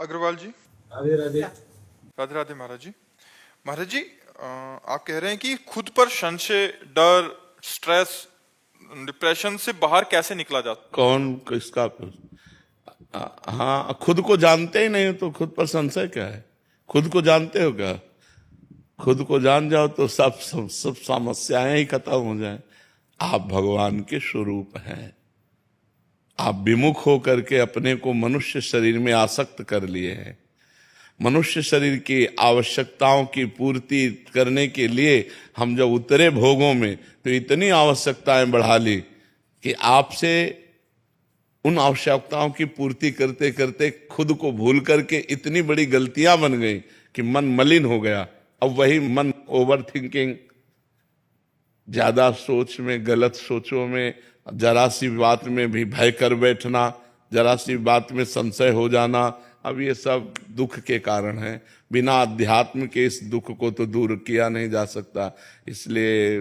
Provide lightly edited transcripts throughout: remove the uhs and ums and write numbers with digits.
अग्रवाल जी। राधे राधे। राधे राधे महाराज जी। महाराज जी, आप कह रहे हैं कि खुद पर संशय, डर, स्ट्रेस, डिप्रेशन से बाहर कैसे निकला जाता। कौन किसका? हाँ, खुद को जानते ही नहीं तो खुद पर संशय क्या है? खुद को जानते हो क्या? खुद को जान जाओ तो सब समस्याएं ही खत्म हो जाएं। आप भगवान के स्वरूप हैं। आप विमुख होकर के अपने को मनुष्य शरीर में आसक्त कर लिए हैं। मनुष्य शरीर की आवश्यकताओं की पूर्ति करने के लिए हम जब उतरे भोगों में तो इतनी आवश्यकताएं बढ़ा ली कि आपसे उन आवश्यकताओं की पूर्ति करते करते खुद को भूल करके इतनी बड़ी गलतियां बन गई कि मन मलिन हो गया। अब वही मन ओवर थिंकिंग, ज्यादा सोच में, गलत सोचों में, जरा सी बात में भी भय कर बैठना, जरा सी बात में संशय हो जाना, अब ये सब दुख के कारण है। बिना अध्यात्म के इस दुख को तो दूर किया नहीं जा सकता। इसलिए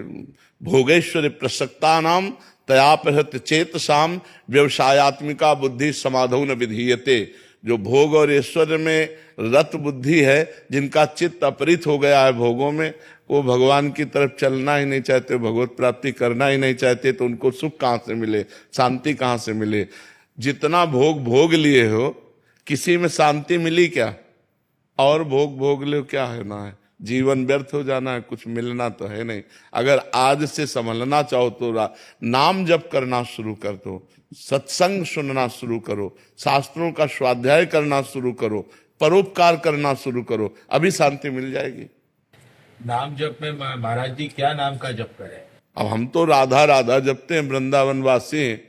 भोगेश्वर प्रसक्ता नाम तयापहत चेतसाम व्यवसायत्मिका बुद्धि समाधौ न विधीयते। जो भोग और ऐश्वर्य में रत बुद्धि है, जिनका चित्त अपरित हो गया है भोगों में, वो भगवान की तरफ चलना ही नहीं चाहते, भगवत प्राप्ति करना ही नहीं चाहते, तो उनको सुख कहाँ से मिले, शांति कहाँ से मिले? जितना भोग भोग लिए हो, किसी में शांति मिली क्या? और भोग भोग लो, क्या है ना है? जीवन व्यर्थ हो जाना है, कुछ मिलना तो है नहीं। अगर आज से संभलना चाहो तो नाम जप करना शुरू कर दो, सत्संग सुनना शुरू करो, शास्त्रों का स्वाध्याय करना शुरू करो, परोपकार करना शुरू करो, अभी शांति मिल जाएगी। नाम जप में महाराज जी क्या नाम का जप करें? अब हम तो राधा राधा जपते हैं, वृंदावन वासी हैं।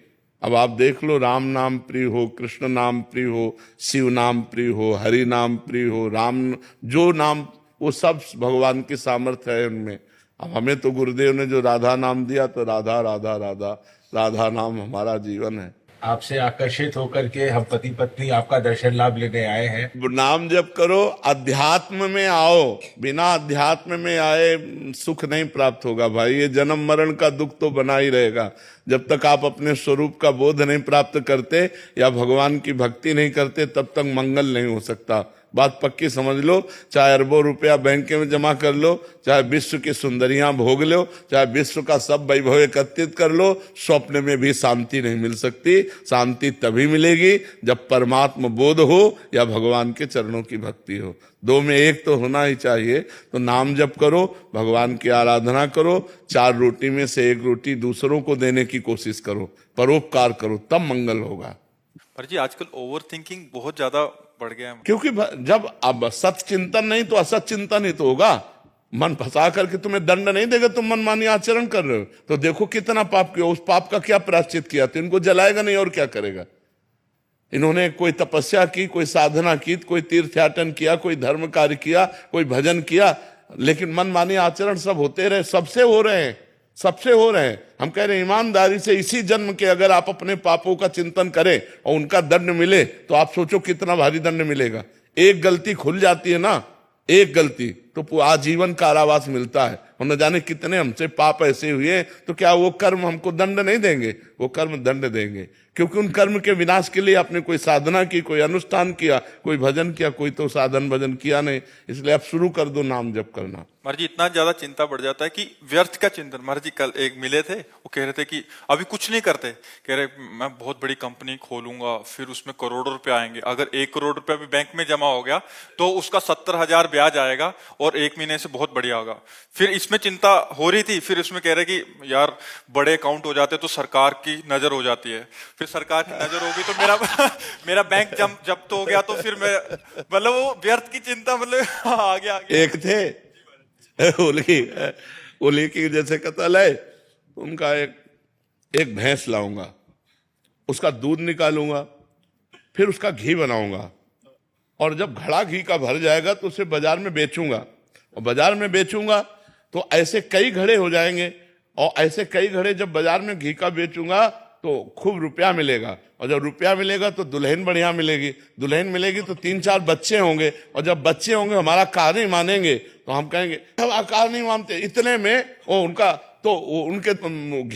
अब आप देख लो, राम नाम प्रिय हो, कृष्ण नाम प्रिय हो, शिव नाम प्रिय हो, हरि नाम प्रिय हो, राम जो नाम, वो सब भगवान की सामर्थ्य है उनमें। अब हमें तो गुरुदेव ने जो राधा नाम दिया, तो राधा राधा राधा राधा नाम हमारा जीवन है। आपसे आकर्षित होकर के हम पति पत्नी आपका दर्शन लाभ लेने आए हैं। नाम जप करो, अध्यात्म में आओ। बिना अध्यात्म में आए सुख नहीं प्राप्त होगा भाई। ये जन्म मरण का दुख तो बना ही रहेगा। जब तक आप अपने स्वरूप का बोध नहीं प्राप्त करते या भगवान की भक्ति नहीं करते, तब तक मंगल नहीं हो सकता। बात पक्की समझ लो। चाहे अरबों रुपया बैंक में जमा कर लो, चाहे विश्व की सुंदरियां भोग लो, चाहे विश्व का सब वैभव एकत्रित कर लो, स्वप्न में भी शांति नहीं मिल सकती। शांति तभी मिलेगी जब परमात्मा बोध हो या भगवान के चरणों की भक्ति हो। दो में एक तो होना ही चाहिए। तो नाम जप करो, भगवान की आराधना करो, 4 रोटी में से 1 रोटी दूसरों को देने की कोशिश करो, परोपकार करो, तब मंगल होगा। पर जी आजकल ओवर थिंकिंग बहुत ज्यादा बढ़ गया है। क्योंकि जब अब सत चिंतन नहीं तो असत चिंतन ही तो होगा। मन फंसा करके तुम्हें दंड नहीं देगा, तुम मनमानी आचरण कर रहे हो तो देखो कितना पाप किया। उस पाप का क्या प्रायश्चित किया? तो इनको जलाएगा नहीं और क्या करेगा? इन्होंने कोई तपस्या की, कोई साधना की, कोई तीर्थयाटन किया, कोई धर्म कार्य किया, कोई भजन किया, लेकिन मनमानी आचरण सब होते रहे, सबसे हो रहे हैं, सबसे हो रहे हैं। हम कह रहे हैं ईमानदारी से इसी जन्म के अगर आप अपने पापों का चिंतन करें और उनका दंड मिले, तो आप सोचो कितना भारी दंड मिलेगा। एक गलती खुल जाती है ना, एक गलती तो आजीवन कारावास मिलता है। और न जाने कितने हमसे पाप ऐसे हुए, तो क्या वो कर्म हमको दंड नहीं देंगे? वो कर्म दंड देंगे, क्योंकि उन कर्म के विनाश के लिए आपने कोई साधना की, कोई अनुष्ठान किया, कोई भजन किया, कोई तो साधन भजन किया नहीं। इसलिए आप शुरू कर दो नाम जप करना। महाराज जी इतना ज्यादा चिंता बढ़ जाता है कि व्यर्थ का चिंतन। महाराज जी कल एक मिले थे, वो कह रहे थे कि अभी कुछ नहीं करते, कह रहे मैं बहुत बड़ी कंपनी खोलूंगा, फिर उसमें करोड़ों रुपए आएंगे। अगर 1 करोड़ रुपया भी बैंक में जमा हो गया तो उसका 70,000 ब्याज आएगा और 1 महीने से बहुत बढ़िया होगा। फिर इसमें चिंता हो रही थी, फिर उसमें कह रहे कि यार बड़े अकाउंट हो जाते तो सरकार की नजर हो जाती है, फिर सरकार की नजर होगी तो मेरा मेरा बैंक जब्त हो गया, तो फिर मैं मतलब वो व्यर्थ की चिंता, मतलब आगे आगे। एक थे ओली की जैसे कत्ल है, उनका एक भैंस लाऊंगा, उसका दूध निकालूंगा, फिर उसका घी बनाऊंगा, और जब घड़ा घी का भर जाएगा तो उसे बाजार में बेचूंगा, और बाजार में बेचूंगा तो ऐसे कई घड़े हो जाएंगे, और ऐसे कई घड़े जब बाजार में घी का बेचूंगा तो खूब रुपया मिलेगा, और जब रुपया मिलेगा तो दुल्हन बढ़िया मिलेगी, दुल्हन मिलेगी तो 3-4 बच्चे होंगे, और जब बच्चे होंगे हमारा कार नहीं मानेंगे तो हम कहेंगे हम कार नहीं मानते। इतने में वो उनका तो उनके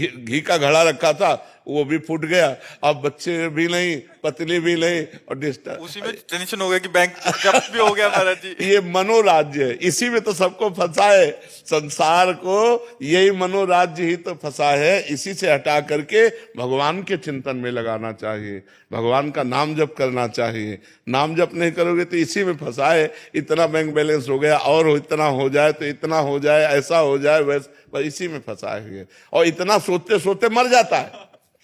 घी का घड़ा रखा था, वो भी फूट गया, अब बच्चे भी नहीं, पत्नी भी नहीं, और डिस्टर्ब। उसी में टेंशन हो गया कि बैंक जब्त भी हो गया महाराज जी। ये मनोराज्य है, इसी में तो सबको फंसा है, संसार को यही मनोराज्य ही तो फंसा है। इसी से हटा करके भगवान के चिंतन में लगाना चाहिए, भगवान का नाम जप करना चाहिए। नाम जप नहीं करोगे तो इसी में फंसा है, इतना बैंक बैलेंस हो गया, और इतना हो जाए तो इतना हो जाए, ऐसा हो जाए वैसा, बस इसी में फंसा है। और इतना सोचते सोचते मर जाता है,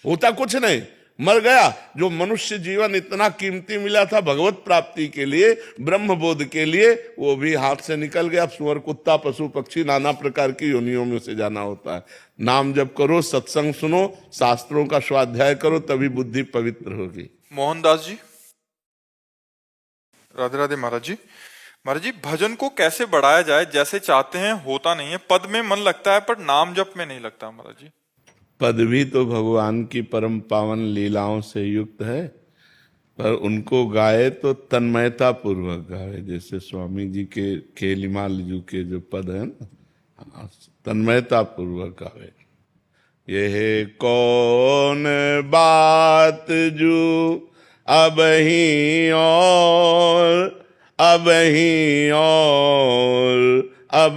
होता कुछ नहीं, मर गया। जो मनुष्य जीवन इतना कीमती मिला था भगवत प्राप्ति के लिए, ब्रह्म बोध के लिए, वो भी हाथ से निकल गया। सुअर, कुत्ता, पशु पक्षी, नाना प्रकार की योनियों में से जाना होता है। नाम जप करो, सत्संग सुनो, शास्त्रों का स्वाध्याय करो, तभी बुद्धि पवित्र होगी। मोहनदास जी, राधे राधे महाराज जी। महाराज जी, भजन को कैसे बढ़ाया जाए? जैसे चाहते हैं होता नहीं है, पद में मन लगता है पर नाम जप में नहीं लगता महाराज जी। पद भी तो भगवान की परम पावन लीलाओं से युक्त है, पर उनको गाए तो तन्मयता पूर्वक गाए। जैसे स्वामी जी के केलिमाल जी के जो पद है ना, तन्मयता पूर्वक गावे। ये कौन बात जो अब ही और अब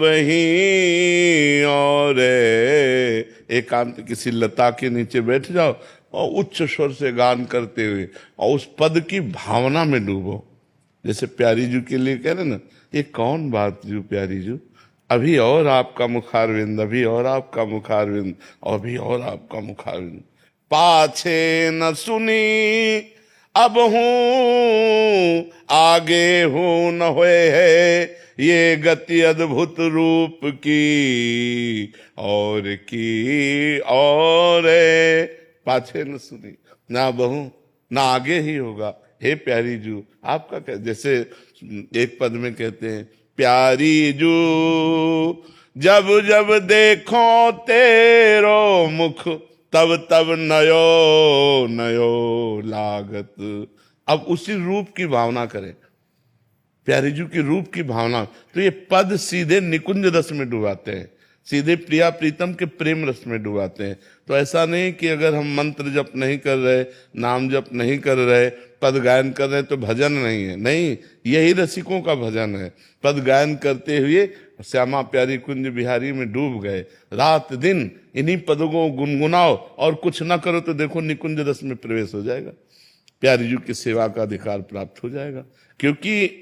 ही और एकांत किसी लता के नीचे बैठ जाओ और उच्च स्वर से गान करते हुए और उस पद की भावना में डूबो। जैसे प्यारी जू के लिए कह रहे ना, ये कौन बात जू प्यारी जू, अभी और आपका मुखारविंद, अभी और आपका मुखारविंद, अभी और आपका मुखारविंद। पाछे न सुनी अब हूं, आगे हूं न हुए है, ये गति अद्भुत रूप की और पाछे न सुनी, ना बहू ना आगे ही होगा। हे प्यारी जू, आपका क्या, जैसे एक पद में कहते हैं, प्यारी जू जब जब देखो तेरो मुख, तब तब नयो नयो लागत। अब उसी रूप की भावना करें, प्यारी जू की रूप की भावना। तो ये पद सीधे निकुंज रस में डुबाते हैं, सीधे प्रिया प्रीतम के प्रेम रस में डुबाते हैं। तो ऐसा नहीं कि अगर हम मंत्र जप नहीं कर रहे, नाम जप नहीं कर रहे, पद गायन कर रहे तो भजन नहीं है। नहीं, यही रसिकों का भजन है। पद गायन करते हुए श्यामा प्यारी कुंज बिहारी में डूब गए, रात दिन इन्हीं पदों को गुनगुनाओ और कुछ ना करो तो देखो निकुंज रस में प्रवेश हो जाएगा, प्यारी जी की सेवा का अधिकार प्राप्त हो जाएगा। क्योंकि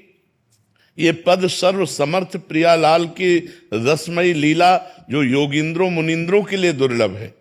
ये पद सर्व समर्थ प्रियालाल की रसमयी लीला जो योगिंद्रों मुनिंद्रों के लिए दुर्लभ है।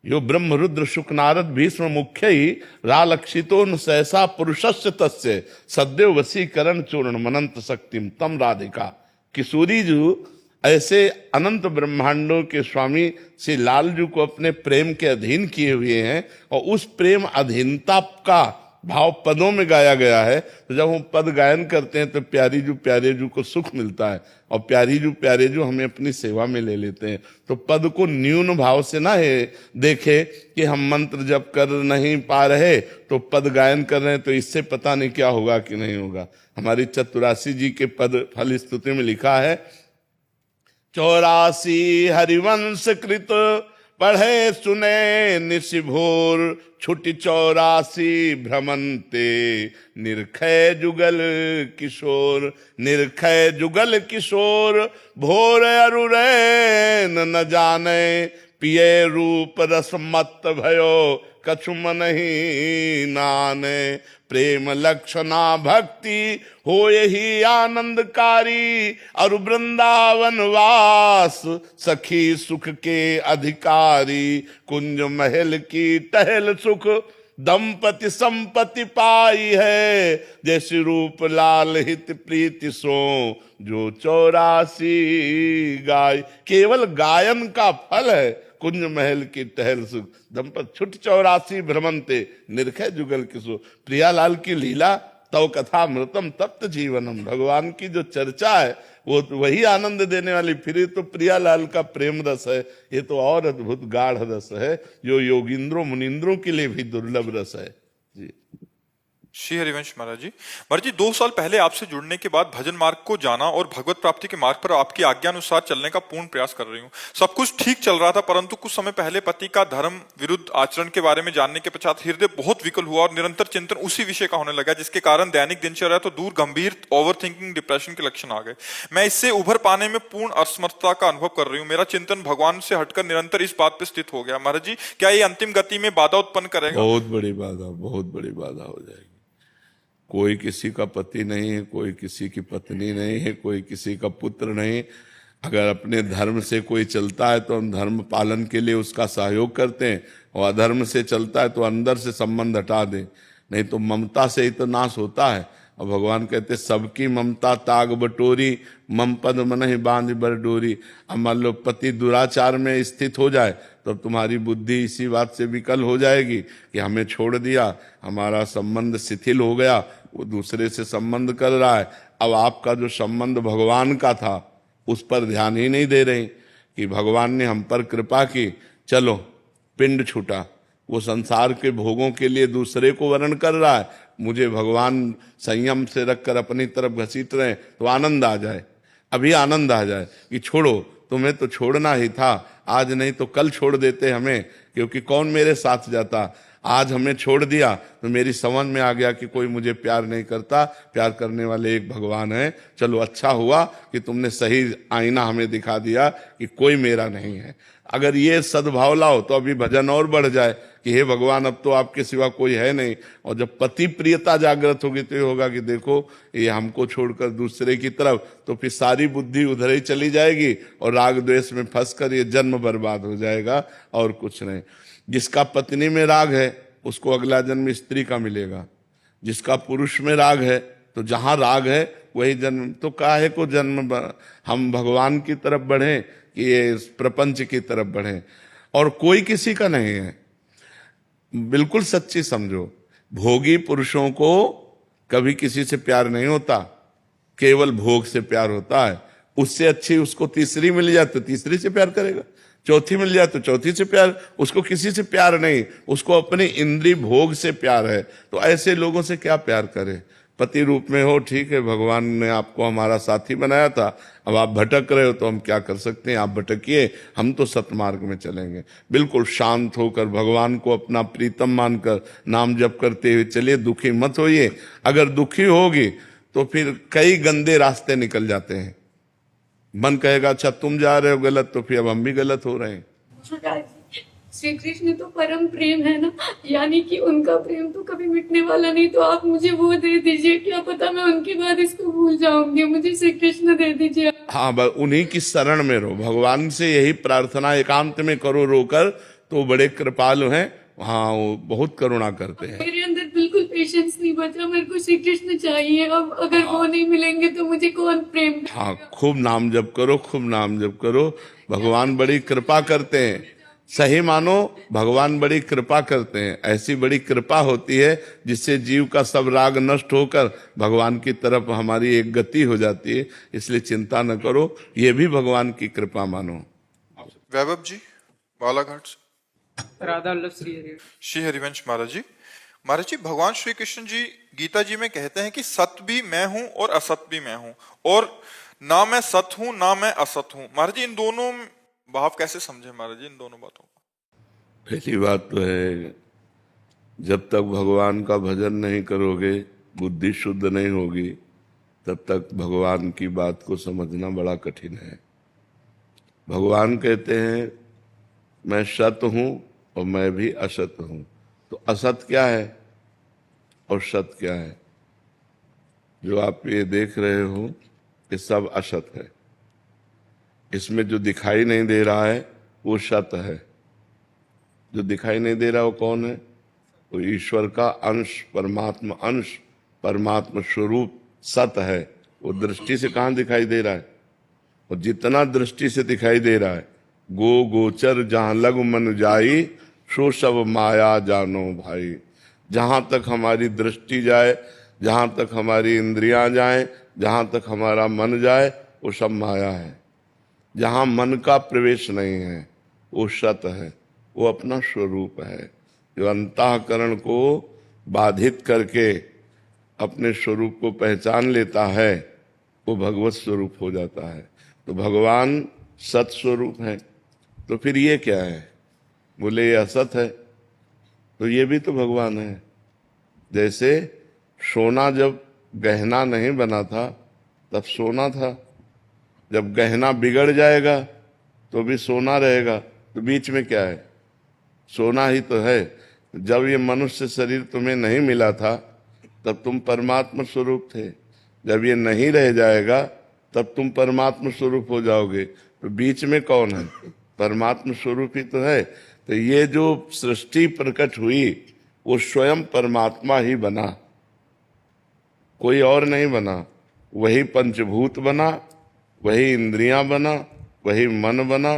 यो ब्रह्म रुद्र शुक नारद भीष्म मुख्य ही रालक्षितो न सहसा पुरुषस्य तस्य सद्यो वसीकरण चूर्ण मनंत शक्तिम तम राधिका। किशोरी जी ऐसे अनंत ब्रह्मांडों के स्वामी श्री लाल जी को अपने प्रेम के अधीन किए हुए हैं, और उस प्रेम अधीनता का भाव पदों में गाया गया है। तो जब हम पद गायन करते हैं तो प्यारी जू प्यारे जू को सुख मिलता है, और प्यारी जू प्यारे जू हमें अपनी सेवा में ले लेते हैं। तो पद को न्यून भाव से ना है देखे कि हम मंत्र जप कर नहीं पा रहे तो पद गायन कर रहे हैं तो इससे पता नहीं क्या होगा कि नहीं होगा। हमारी चतुरासी जी के पद फल स्तुति में लिखा है, 84 हरिवंश कृत पढ़े सुने निशिभोर, छुटी 84 भ्रमंते निर्खय जुगल किशोर। निर्खय जुगल किशोर भोर अरुरैन न जाने, पिए रूप रस मत भयो कछु मन ही नाने। प्रेम लक्षणा भक्ति हो यही आनंदकारी, और वृंदावन वास सखी सुख के अधिकारी। कुंज महल की टहल सुख दंपति संपत्ति पाई है, जैसे रूप लाल हित प्रीति सो जो 84 गाय। केवल गायन का फल है कुंज महल की टहल सुख दंपत छुट 84 भ्रमंते निर्खय जुगल किशोर। प्रियालाल की लीला तव कथा मृतम तप्त जीवनम। भगवान की जो चर्चा है वो तो वही आनंद देने वाली। फिर ये तो प्रियालाल का प्रेम रस है, ये तो और अद्भुत गाढ़ रस है जो योगिंद्रों मुनिंद्रों के लिए भी दुर्लभ रस है जी। श्री हरिवंश महाराज जी 2 साल पहले आपसे जुड़ने के बाद भजन मार्ग को जाना और भगवत प्राप्ति के मार्ग पर आपकी आज्ञा अनुसार चलने का पूर्ण प्रयास कर रही हूँ। सब कुछ ठीक चल रहा था, परंतु कुछ समय पहले पति का धर्म विरुद्ध आचरण के बारे में जानने के पश्चात हृदय बहुत विकल हुआ और निरंतर चिंतन उसी विषय का होने लगा, जिसके कारण दैनिक दिनचर्या तो दूर गंभीर ओवर थिंकिंग, डिप्रेशन के लक्षण आ गए। मैं इससे उभर पाने में पूर्ण असमर्थता का अनुभव कर रही हूँ। मेरा चिंतन भगवान से हटकर निरंतर इस बात पर स्थित हो गया। महाराज जी, क्या ये अंतिम गति में बाधा उत्पन्न करेगा? बहुत बड़ी बाधा हो जाएगी। कोई किसी का पति नहीं है, कोई किसी की पत्नी नहीं है, कोई किसी का पुत्र नहीं। अगर अपने धर्म से कोई चलता है तो हम धर्म पालन के लिए उसका सहयोग करते हैं, और अधर्म से चलता है तो अंदर से संबंध हटा दें, नहीं तो ममता से ही तो नाश होता है। और भगवान कहते सबकी ममता ताग बटोरी, मम पद मनहि बांध बर डोरी। अब मान लो पति दुराचार में स्थित हो जाए तो तुम्हारी बुद्धि इसी बात से विकल हो जाएगी कि हमें छोड़ दिया, हमारा संबंध शिथिल हो गया, वो दूसरे से संबंध कर रहा है। अब आपका जो संबंध भगवान का था उस पर ध्यान ही नहीं दे रहे कि भगवान ने हम पर कृपा की, चलो पिंड छूटा। वो संसार के भोगों के लिए दूसरे को वर्ण कर रहा है, मुझे भगवान संयम से रखकर अपनी तरफ घसीट रहे तो आनंद आ जाए, अभी आनंद आ जाए कि छोड़ो, तुम्हें तो छोड़ना ही था, आज नहीं तो कल छोड़ देते हमें, क्योंकि कौन मेरे साथ जाता। आज हमें छोड़ दिया तो मेरी समझ में आ गया कि कोई मुझे प्यार नहीं करता, प्यार करने वाले एक भगवान है। चलो अच्छा हुआ कि तुमने सही आईना हमें दिखा दिया कि कोई मेरा नहीं है। अगर ये सद्भाव लाओ तो अभी भजन और बढ़ जाए कि हे भगवान, अब तो आपके सिवा कोई है नहीं। और जब पति प्रियता जागृत होगी तो ये होगा कि देखो ये हमको छोड़कर दूसरे की तरफ, तो फिर सारी बुद्धि उधर ही चली जाएगी और राग द्वेष में फंसकर ये जन्म बर्बाद हो जाएगा और कुछ नहीं। जिसका पत्नी में राग है उसको अगला जन्म स्त्री का मिलेगा, जिसका पुरुष में राग है तो जहां राग है वही जन्म। तो काहे को जन्म, हम भगवान की तरफ बढ़ें कि ये प्रपंच की तरफ बढ़ें। और कोई किसी का नहीं है, बिल्कुल सच्ची समझो। भोगी पुरुषों को कभी किसी से प्यार नहीं होता, केवल भोग से प्यार होता है। उससे अच्छी उसको तीसरी मिल जाए तो तीसरी से प्यार करेगा, चौथी मिल जाए तो चौथी से प्यार। उसको किसी से प्यार नहीं, उसको अपने इंद्रिय भोग से प्यार है। तो ऐसे लोगों से क्या प्यार करे? पति रूप में हो, ठीक है, भगवान ने आपको हमारा साथी बनाया था, अब आप भटक रहे हो तो हम क्या कर सकते हैं? आप भटकिए, हम तो सतमार्ग में चलेंगे। बिल्कुल शांत होकर भगवान को अपना प्रीतम मानकर नाम जप करते हुए चलिए, दुखी मत होइए। अगर दुखी होगी तो फिर कई गंदे रास्ते निकल जाते हैं। मन कहेगा अच्छा तुम जा रहे हो गलत, तो फिर अब हम भी गलत हो रहे हैं। श्री कृष्ण तो परम प्रेम है ना, यानी कि उनका प्रेम तो कभी मिटने वाला नहीं। तो आप मुझे वो दे दीजिए, क्या पता मैं उनके बाद इसको भूल जाऊंगी। मुझे श्री कृष्ण दे दीजिए। हाँ, उन्हीं की शरण में रहो, भगवान से यही प्रार्थना एकांत में करो रोकर, तो बड़े कृपालु हैं। हाँ, वो बहुत करुणा करते हैं। मेरे अंदर बिल्कुल पेशेंस नहीं बचा, मेरे को श्री कृष्ण चाहिए। अब अगर वो नहीं मिलेंगे तो मुझे कौन प्रेम। हाँ, खूब नाम जप करो, खूब नाम जप करो। भगवान बड़ी कृपा करते हैं, सही मानो भगवान बड़ी कृपा करते हैं। ऐसी बड़ी कृपा होती है जिससे जीव का सब राग नष्ट होकर भगवान की तरफ हमारी एक गति हो जाती है। इसलिए चिंता न करो, ये भी भगवान की कृपा मानो। वैभव जी बालाघाट से। राधा वल्लभ श्री हरि। श्री हरिवंश महाराज जी, भगवान श्री कृष्ण जी गीता जी में कहते हैं कि सत भी मैं हूं और असत भी मैं हूं, और ना मैं सत हूं ना मैं असत हूं। महाराज जी, इन दोनों भाव कैसे समझे महाराज जी, इन दोनों बातों को? पहली बात तो है, जब तक भगवान का भजन नहीं करोगे, बुद्धि शुद्ध नहीं होगी, तब तक भगवान की बात को समझना बड़ा कठिन है। भगवान कहते हैं मैं सत हूं और मैं भी असत हूं। तो असत क्या है और सत क्या है? जो आप ये देख रहे हो ये सब असत है। इसमें जो दिखाई नहीं दे रहा है वो सत है। जो दिखाई नहीं दे रहा वो कौन है? वो ईश्वर का अंश, परमात्मा अंश, परमात्मा स्वरूप सत है। वो दृष्टि से कहाँ दिखाई दे रहा है? और जितना दृष्टि से दिखाई दे रहा है, गो गोचर जहां लग मन जाई, सो सब माया जानो भाई। जहां तक हमारी दृष्टि जाए, जहां तक हमारी इंद्रियां जाए, जहां तक हमारा मन जाए, वो सब माया है। जहां मन का प्रवेश नहीं है वो सत है, वो अपना स्वरूप है। जो अंतःकरण को बाधित करके अपने स्वरूप को पहचान लेता है वो भगवत स्वरूप हो जाता है। तो भगवान सत स्वरूप है, तो फिर ये क्या है? बोले ये असत है, तो ये भी तो भगवान है। जैसे सोना जब गहना नहीं बना था तब सोना था, जब गहना बिगड़ जाएगा तो भी सोना रहेगा, तो बीच में क्या है? सोना ही तो है। जब ये मनुष्य शरीर तुम्हें नहीं मिला था तब तुम परमात्मा स्वरूप थे, जब ये नहीं रह जाएगा तब तुम परमात्मा स्वरूप हो जाओगे, तो बीच में कौन है? परमात्मा स्वरूप ही तो है। तो ये जो सृष्टि प्रकट हुई वो स्वयं परमात्मा ही बना, कोई और नहीं बना। वही पंचभूत बना, वही इंद्रियां बना, वही मन बना,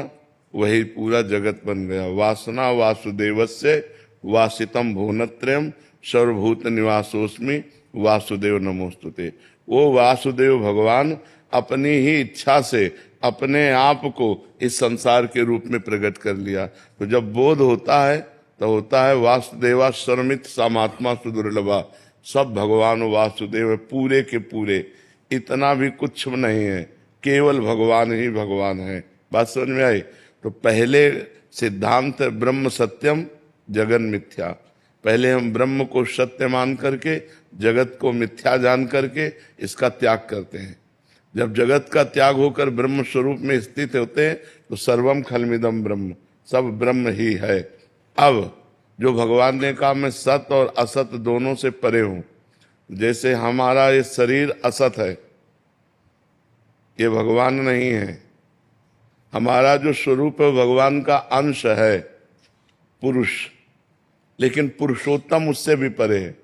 वही पूरा जगत बन गया। वासना वासुदेवस्य वासितम भुवनत्रयम् सर्वभूत निवासोस्मि वासुदेव नमोस्तुते। वो वासुदेव भगवान अपनी ही इच्छा से अपने आप को इस संसार के रूप में प्रकट कर लिया। तो जब बोध होता है तो होता है वासुदेवा सर्वमित सामात्मा सुदुर्लभा, सब भगवान वासुदेव पूरे के पूरे, इतना भी कुछ नहीं है, केवल भगवान ही भगवान है। बात समझ में आई? तो पहले सिद्धांत ब्रह्म सत्यम जगन मिथ्या। पहले हम ब्रह्म को सत्य मान करके जगत को मिथ्या जान करके इसका त्याग करते हैं। जब जगत का त्याग होकर ब्रह्म स्वरूप में स्थित होते हैं तो सर्वम खलमिदम ब्रह्म, सब ब्रह्म ही है। अब जो भगवान ने कहा मैं सत और असत दोनों से परे हूं, जैसे हमारा ये शरीर असत है, ये भगवान नहीं है। हमारा जो स्वरूप है भगवान का अंश है, पुरुष, लेकिन पुरुषोत्तम उससे भी परे है।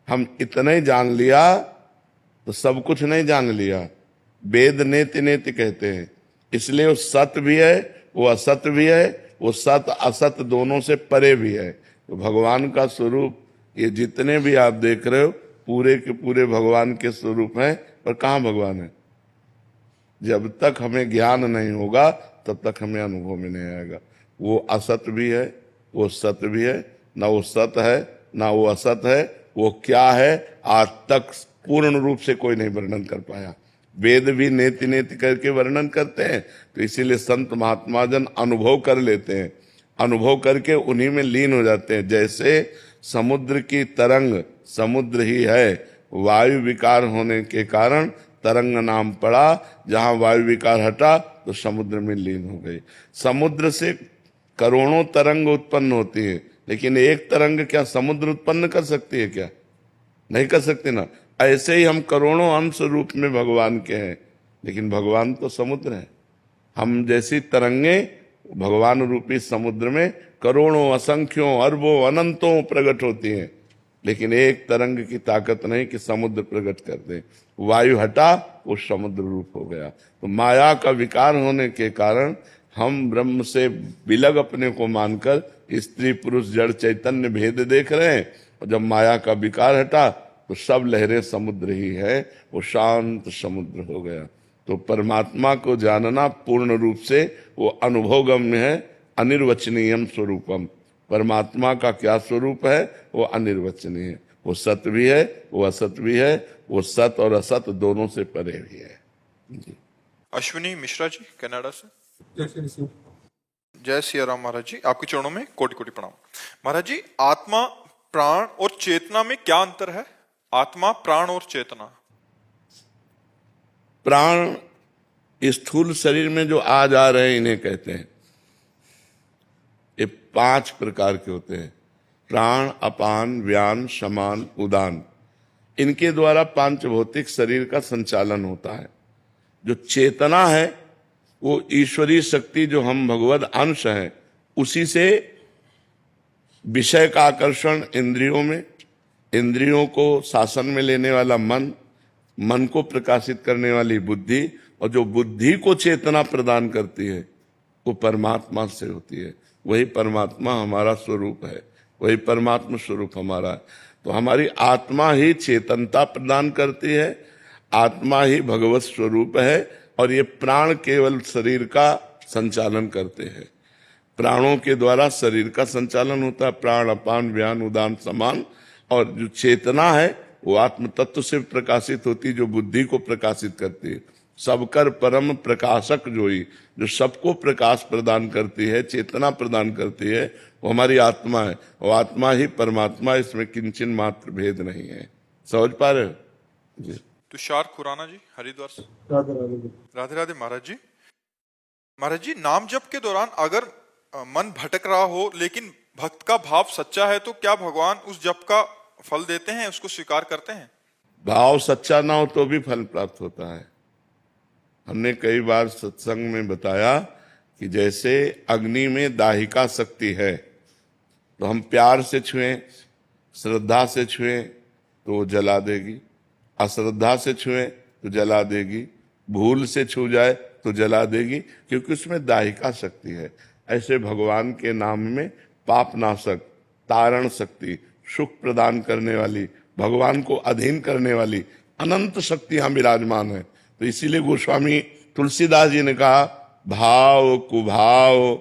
हम इतना ही जान लिया तो सब कुछ नहीं जान लिया। वेद नेति नेति कहते हैं, इसलिए वो सत्य भी है, वो असत्य भी है, वो सत असत दोनों से परे भी है। तो भगवान का स्वरूप ये जितने भी आप देख रहे हो पूरे के पूरे भगवान के स्वरूप हैं। पर कहाँ भगवान है? जब तक हमें ज्ञान नहीं होगा तब तक हमें अनुभव में नहीं आएगा। वो असत भी है, वो सत्य भी है, ना वो सत्य है ना वो असत है। वो क्या है आज तक पूर्ण रूप से कोई नहीं वर्णन कर पाया। वेद भी नेति नेति करके वर्णन करते हैं, तो इसीलिए संत महात्मा जन अनुभव कर लेते हैं, अनुभव करके उन्हीं में लीन हो जाते हैं। जैसे समुद्र की तरंग समुद्र ही है, वायु विकार होने के कारण तरंग नाम पड़ा, जहां वायु विकार हटा तो समुद्र में लीन हो गई। समुद्र से करोड़ों तरंग उत्पन्न होती है, लेकिन एक तरंग क्या समुद्र उत्पन्न कर सकती है? क्या नहीं कर सकती ना। ऐसे ही हम करोड़ों अंश रूप में भगवान के हैं, लेकिन भगवान तो समुद्र है। हम जैसी तरंगे भगवान रूपी समुद्र में करोड़ों असंख्यों अरबों अनंतों प्रकट होती हैं, लेकिन एक तरंग की ताकत नहीं कि समुद्र प्रकट कर दे। वायु हटा वो समुद्र रूप हो गया। तो माया का विकार होने के कारण हम ब्रह्म से विलग अपने को मानकर स्त्री पुरुष जड़ चैतन्य भेद देख रहे हैं, और जब माया का विकार हटा तो सब लहरें समुद्र ही है, वो शांत समुद्र हो गया। तो परमात्मा को जानना पूर्ण रूप से वो अनुभवगम्य है। अनिर्वचनीयम स्वरूपम, परमात्मा का क्या स्वरूप है? वो अनिर्वचनीय है। वो सत्य भी है, वो असत भी है, वो सत और असत दोनों से परे भी है। जी। अश्विनी मिश्रा जी कनाडा से। जय सिया राम महाराज जी, आपके चरणों में कोटि कोटि प्रणाम। महाराज जी, आत्मा प्राण और चेतना में क्या अंतर है? आत्मा प्राण और चेतना। प्राण स्थूल शरीर में जो आ जा रहे हैं इन्हें कहते हैं। ये 5 प्रकार के होते हैं, प्राण अपान व्यान समान उदान। इनके द्वारा पांच भौतिक शरीर का संचालन होता है। जो चेतना है वो ईश्वरीय शक्ति, जो हम भगवद अंश हैं, उसी से विषय का आकर्षण इंद्रियों में, इंद्रियों को शासन में लेने वाला मन, मन को प्रकाशित करने वाली बुद्धि, और जो बुद्धि को चेतना प्रदान करती है वो परमात्मा से होती है। वही परमात्मा हमारा स्वरूप है, वही परमात्मा स्वरूप हमारा है। तो हमारी आत्मा ही चेतनता प्रदान करती है, आत्मा ही भगवत स्वरूप है, और ये प्राण केवल शरीर का संचालन करते हैं। प्राणों के द्वारा शरीर का संचालन होता है, प्राण अपान व्यान उदान समान। और जो चेतना है वो आत्म तत्व से प्रकाशित होती जो बुद्धि को प्रकाशित करती है। सबकर परम प्रकाशक जोई, जो सबको प्रकाश प्रदान करती है, चेतना प्रदान करती है, वो हमारी आत्मा है। वो आत्मा ही परमात्मा, इसमें किंचन मात्र भेद नहीं है। समझ पा रहे हो जी? तुषार खुराना जी हरिद्वार से। राधे राधे महाराज जी। महाराज जी, नाम जप के दौरान अगर मन भटक रहा हो लेकिन भक्त का भाव सच्चा है तो क्या भगवान उस जप का फल देते हैं, उसको स्वीकार करते हैं? भाव सच्चा ना हो तो भी फल प्राप्त होता है। हमने कई बार सत्संग में बताया कि जैसे अग्नि में दाहिका शक्ति है, तो हम प्यार से छुएं, श्रद्धा से छुएं तो वो जला देगी, अश्रद्धा से छुएं तो जला देगी, भूल से छू जाए तो जला देगी, क्योंकि उसमें दाहिका शक्ति है। ऐसे भगवान के नाम में पाप नाशक, तारण शक्ति, सुख प्रदान करने वाली, भगवान को अधीन करने वाली अनंत शक्तियां विराजमान है। तो इसीलिए गोस्वामी तुलसीदास जी ने कहा, भाव कुभाव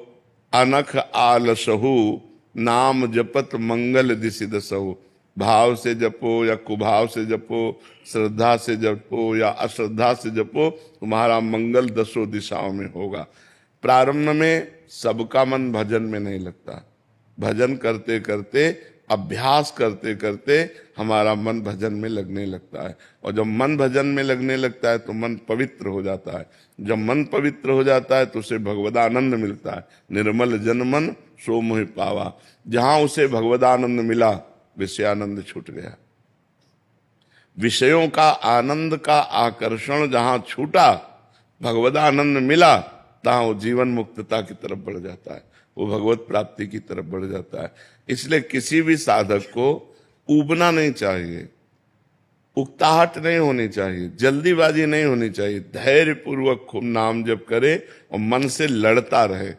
अनख आलसहु, नाम जपत मंगल दिसिद सहु। भाव से जपो या कुभाव से जपो, श्रद्धा से जपो या अश्रद्धा से जपो, तुम्हारा मंगल दसों दिशाओं में होगा। प्रारंभ में सबका मन भजन में नहीं लगता, भजन करते करते, अभ्यास करते करते हमारा मन भजन में लगने लगता है। और जब मन भजन में लगने लगता है तो मन पवित्र हो जाता है। जब मन पवित्र हो जाता है तो उसे भगवदानंद मिलता है। निर्मल जन मन सो मोहि पावा। जहां उसे भगवदानंद मिला, विषयानंद छूट गया। विषयों का आनंद का आकर्षण जहां छूटा, भगवदानंद मिला, तहां वो जीवन मुक्तता की तरफ बढ़ जाता है, वो भगवत प्राप्ति की तरफ बढ़ जाता है। इसलिए किसी भी साधक को ऊबना नहीं चाहिए, उकताहट नहीं होनी चाहिए, जल्दीबाजी नहीं होनी चाहिए। धैर्य पूर्वक खूब नाम जप करे और मन से लड़ता रहे।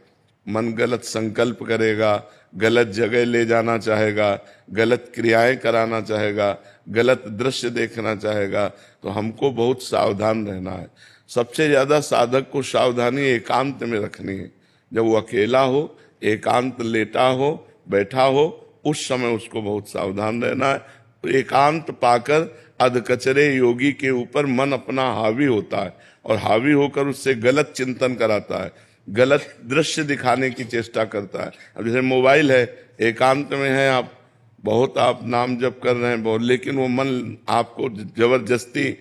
मन गलत संकल्प करेगा, गलत जगह ले जाना चाहेगा, गलत क्रियाएं कराना चाहेगा, गलत दृश्य देखना चाहेगा, तो हमको बहुत सावधान रहना है। सबसे ज्यादा साधक को सावधानी एकांत में रखनी है। जब वो अकेला हो, एकांत लेटा हो, बैठा हो, उस समय उसको बहुत सावधान रहना है। तो एकांत पाकर अधकचरे योगी के ऊपर मन अपना हावी होता है और हावी होकर उससे गलत चिंतन कराता है, गलत दृश्य दिखाने की चेष्टा करता है। अब जैसे मोबाइल है, एकांत में है आप, बहुत आप नाम जप कर रहे हैं बहुत, लेकिन वो मन आपको जबरदस्ती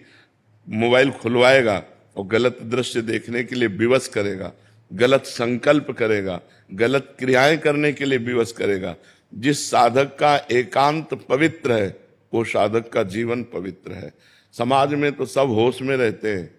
मोबाइल खुलवाएगा और गलत दृश्य देखने के लिए विवश करेगा, गलत संकल्प करेगा, गलत क्रियाएं करने के लिए विवश करेगा। जिस साधक का एकांत पवित्र है, वो साधक का जीवन पवित्र है। समाज में तो सब होश में रहते हैं,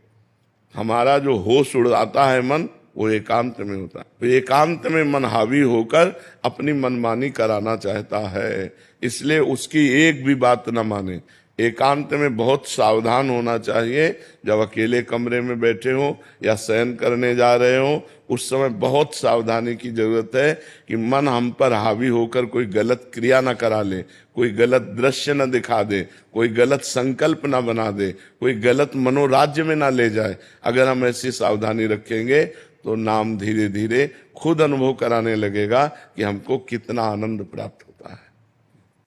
हमारा जो होश उड़ाता है मन, वो एकांत में होता है। तो एकांत में मन हावी होकर अपनी मनमानी कराना चाहता है, इसलिए उसकी एक भी बात न माने। एकांत में बहुत सावधान होना चाहिए। जब अकेले कमरे में बैठे हो या शयन करने जा रहे हो, उस समय बहुत सावधानी की जरूरत है कि मन हम पर हावी होकर कोई गलत क्रिया न करा ले, कोई गलत दृश्य न दिखा दे, कोई गलत संकल्प न बना दे, कोई गलत मनोराज्य में न ले जाए। अगर हम ऐसी सावधानी रखेंगे तो नाम धीरे धीरे खुद अनुभव कराने लगेगा कि हमको कितना आनंद प्राप्त होता है।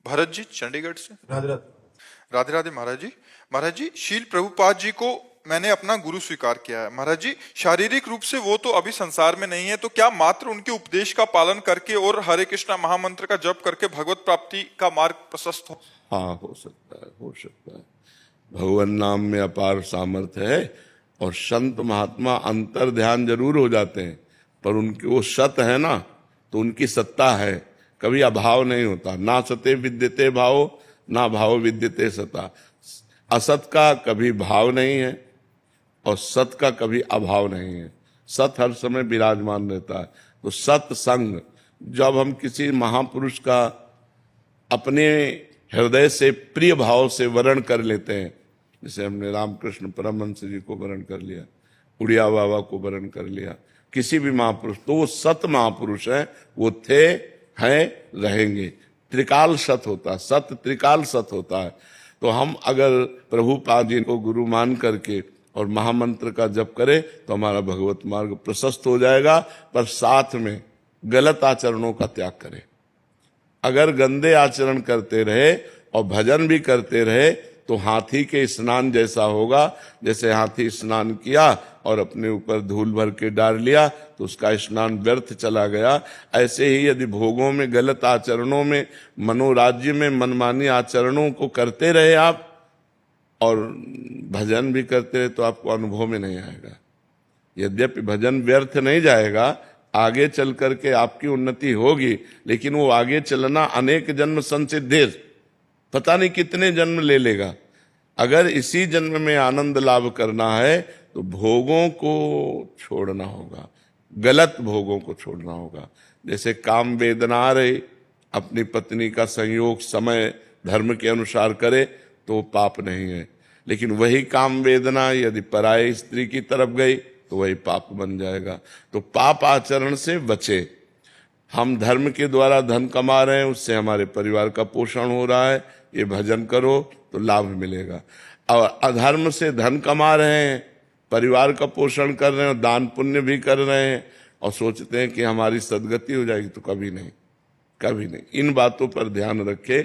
भरत जी चंडीगढ़ से। राधे राधे महाराज जी। महाराज जी, शील प्रभुपाद जी को मैंने अपना गुरु स्वीकार किया है। महाराज जी, शारीरिक रूप से वो तो अभी संसार में नहीं है, तो क्या मात्र उनके उपदेश का पालन करके और हरे कृष्णा महामंत्र का जप करके भगवत प्राप्ति का मार्ग प्रशस्त हो? हाँ, हो सकता है, हो सकता है। भगवान नाम में अपार सामर्थ्य है और संत महात्मा अंतर ध्यान जरूर हो जाते हैं, पर उनके वो सत है ना, तो उनकी सत्ता है, कभी अभाव नहीं होता। ना सते विद्यते भाव, ना भाव विद्यते सता। असत का कभी भाव नहीं है और सत का कभी अभाव नहीं है। सत हर समय विराजमान रहता है। तो सत्संग, जब हम किसी महापुरुष का अपने हृदय से प्रिय भाव से वर्ण कर लेते हैं, जैसे हमने रामकृष्ण परमहंस जी को वर्ण कर लिया, उड़िया बाबा को वर्ण कर लिया, किसी भी महापुरुष, तो वो सत महापुरुष है, वो थे, हैं, रहेंगे। त्रिकाल सत होता है, सत त्रिकाल सत होता है। तो हम अगर प्रभुपाद जी को गुरु मान करके और महामंत्र का जप करें तो हमारा भगवत मार्ग प्रशस्त हो जाएगा, पर साथ में गलत आचरणों का त्याग करें। अगर गंदे आचरण करते रहे और भजन भी करते रहे तो हाथी के स्नान जैसा होगा। जैसे हाथी स्नान किया और अपने ऊपर धूल भर के डाल लिया तो उसका स्नान व्यर्थ चला गया। ऐसे ही यदि भोगों में, गलत आचरणों में, मनोराज्य में मनमानी आचरणों को करते रहे आप और भजन भी करते रहे तो आपको अनुभव में नहीं आएगा। यद्यपि भजन व्यर्थ नहीं जाएगा, आगे चल करके आपकी उन्नति होगी, लेकिन वो आगे चलना अनेक जन्म संसिद्धेर, पता नहीं कितने जन्म ले लेगा। अगर इसी जन्म में आनंद लाभ करना है तो भोगों को छोड़ना होगा, गलत भोगों को छोड़ना होगा। जैसे काम वेदना आ रही, अपनी पत्नी का संयोग समय धर्म के अनुसार करे तो पाप नहीं है, लेकिन वही काम वेदना यदि पराये स्त्री की तरफ गई तो वही पाप बन जाएगा। तो पाप आचरण से बचे। हम धर्म के द्वारा धन कमा रहे हैं, उससे हमारे परिवार का पोषण हो रहा है, ये भजन करो तो लाभ मिलेगा। और अधर्म से धन कमा रहे हैं, परिवार का पोषण कर रहे हैं, दान पुण्य भी कर रहे हैं और सोचते हैं कि हमारी सदगति हो जाएगी, तो कभी नहीं, कभी नहीं। इन बातों पर ध्यान रखे।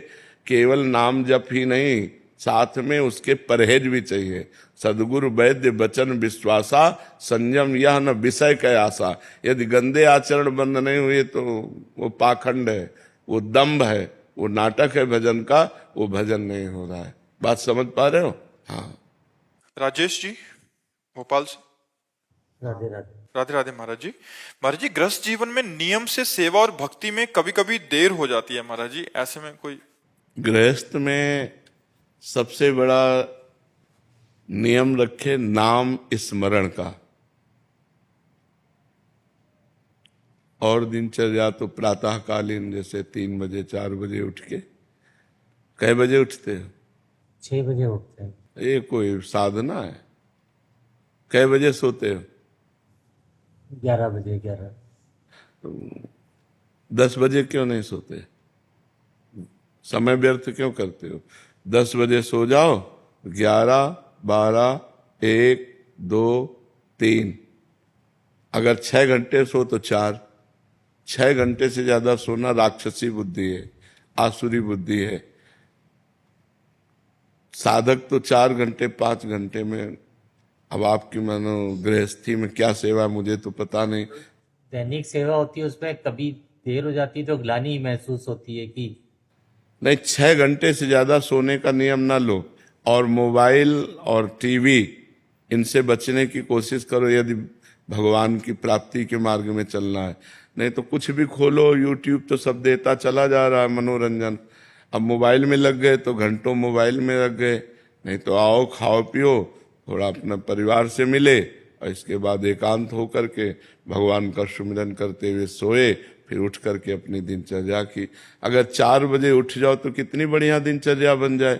केवल नाम जप ही नहीं, साथ में उसके परहेज भी चाहिए। सदगुरु वैद्य वचन विश्वासा, संयम यह न विषय कै आशा। यदि गंदे आचरण बंद नहीं हुए तो वो पाखंड है, वो दंभ है, वो नाटक है भजन का, वो भजन नहीं हो रहा है। बात समझ पा रहे हो? हाँ। राजेश जी भोपाल से। राधे राधे। राधे राधे महाराज जी। महाराज जी, गृहस्थ जीवन में नियम से सेवा और भक्ति में कभी कभी देर हो जाती है महाराज जी, ऐसे में कोई? गृहस्थ में सबसे बड़ा नियम रखे नाम स्मरण का। और दिनचर्या तो प्रातःकालीन, जैसे 3 बजे 4 बजे उठ के। कै बजे उठते हो? 6 बजे उठते हैं। ये कोई साधना है? कै बजे सोते हो? 11 बजे। 10 बजे क्यों नहीं सोते? समय व्यर्थ क्यों करते हो? 10 बजे सो जाओ, 11, 12, 1, 2, 3, अगर 6 घंटे सो तो 4। 6 घंटे से ज्यादा सोना राक्षसी बुद्धि है, आसुरी बुद्धि है। साधक तो 4 घंटे 5 घंटे में। अब आपकी मानो गृहस्थी में क्या सेवा, मुझे तो पता नहीं। दैनिक सेवा होती है, उसमें कभी देर हो जाती है तो ग्लानि महसूस होती है कि नहीं। 6 घंटे से ज्यादा सोने का नियम ना लो। और मोबाइल और टीवी, इनसे बचने की कोशिश करो यदि भगवान की प्राप्ति के मार्ग में चलना है। नहीं तो कुछ भी खोलो, यूट्यूब तो सब देता चला जा रहा है मनोरंजन। अब मोबाइल में लग गए तो घंटों मोबाइल में लग गए। नहीं तो आओ, खाओ पियो, थोड़ा अपने परिवार से मिले और इसके बाद एकांत होकर के भगवान का सुमिरन करते हुए सोए, फिर उठ करके अपनी दिनचर्या की। अगर 4 बजे उठ जाओ तो कितनी बढ़िया दिनचर्या बन जाए।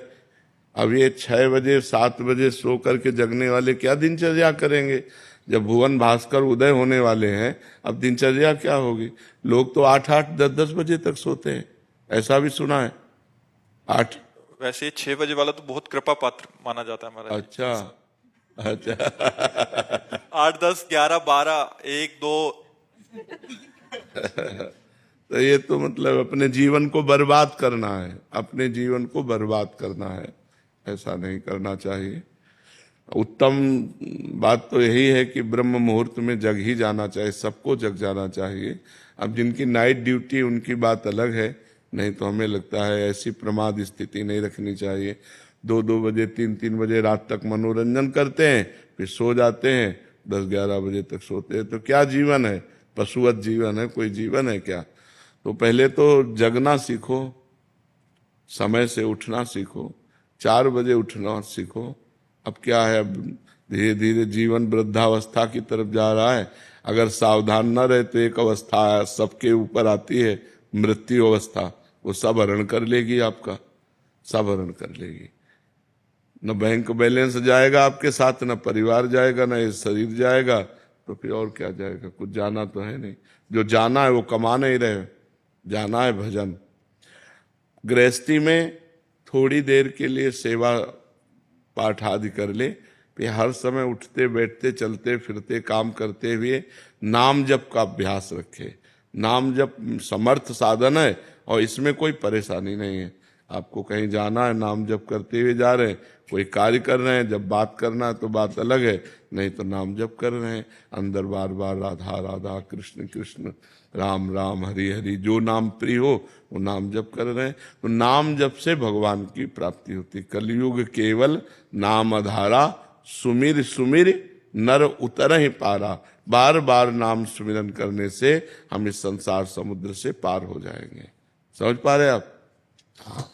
अब ये 6 बजे 7 बजे सो करके जगने वाले क्या दिनचर्या करेंगे? जब भुवन भास्कर उदय होने वाले हैं, अब दिनचर्या क्या होगी? लोग तो 8-8, 10-10 बजे तक सोते हैं, ऐसा भी सुना है। 8 वैसे 6 बजे वाला तो बहुत कृपा पात्र माना जाता है महाराज। अच्छा। 8, 10, 11, 12, 1, 2। तो ये तो मतलब अपने जीवन को बर्बाद करना है, अपने जीवन को बर्बाद करना है, ऐसा नहीं करना चाहिए। उत्तम बात तो यही है कि ब्रह्म मुहूर्त में जग ही जाना चाहिए, सबको जग जाना चाहिए। अब जिनकी नाइट ड्यूटी उनकी बात अलग है, नहीं तो हमें लगता है ऐसी प्रमाद स्थिति नहीं रखनी चाहिए। 2-2 बजे 3-3 बजे रात तक मनोरंजन करते हैं, फिर सो जाते हैं, 10-11 बजे तक सोते हैं। तो क्या जीवन है? पशुवत जीवन है, कोई जीवन है क्या? तो पहले तो जगना सीखो, समय से उठना सीखो, 4 बजे उठना सीखो। अब क्या है, अब धीरे धीरे जीवन वृद्धावस्था की तरफ जा रहा है। अगर सावधान न रहे तो एक अवस्था सबके ऊपर आती है, मृत्यु अवस्था, वो सब हरण कर लेगी आपका, सब हरण कर लेगी। न बैंक बैलेंस जाएगा आपके साथ, न परिवार जाएगा, न ये शरीर जाएगा, तो फिर और क्या जाएगा? कुछ जाना तो है नहीं। जो जाना है वो कमा नहीं रहे, जाना है भजन। गृहस्थी में थोड़ी देर के लिए सेवा पाठ आदि कर ले, फिर हर समय उठते बैठते चलते फिरते काम करते हुए नाम जप का अभ्यास रखे। नाम जप समर्थ साधन है और इसमें कोई परेशानी नहीं है। आपको कहीं जाना है, नाम जप करते हुए जा रहे हैं, कोई कार्य कर रहे हैं, जब बात करना है तो बात अलग है, नहीं तो नाम जप कर रहे हैं, अंदर बार बार राधा राधा कृष्ण कृष्ण राम राम हरि हरि, जो नाम प्रिय हो वो नाम जप कर रहे हैं। तो नाम जप से भगवान की प्राप्ति होती। कलयुग केवल नाम आधारा, सुमिर सुमिर नर उतर ही पारा। बार बार नाम सुमिरन करने से हम इस संसार समुद्र से पार हो जाएंगे। समझ पा रहे आप?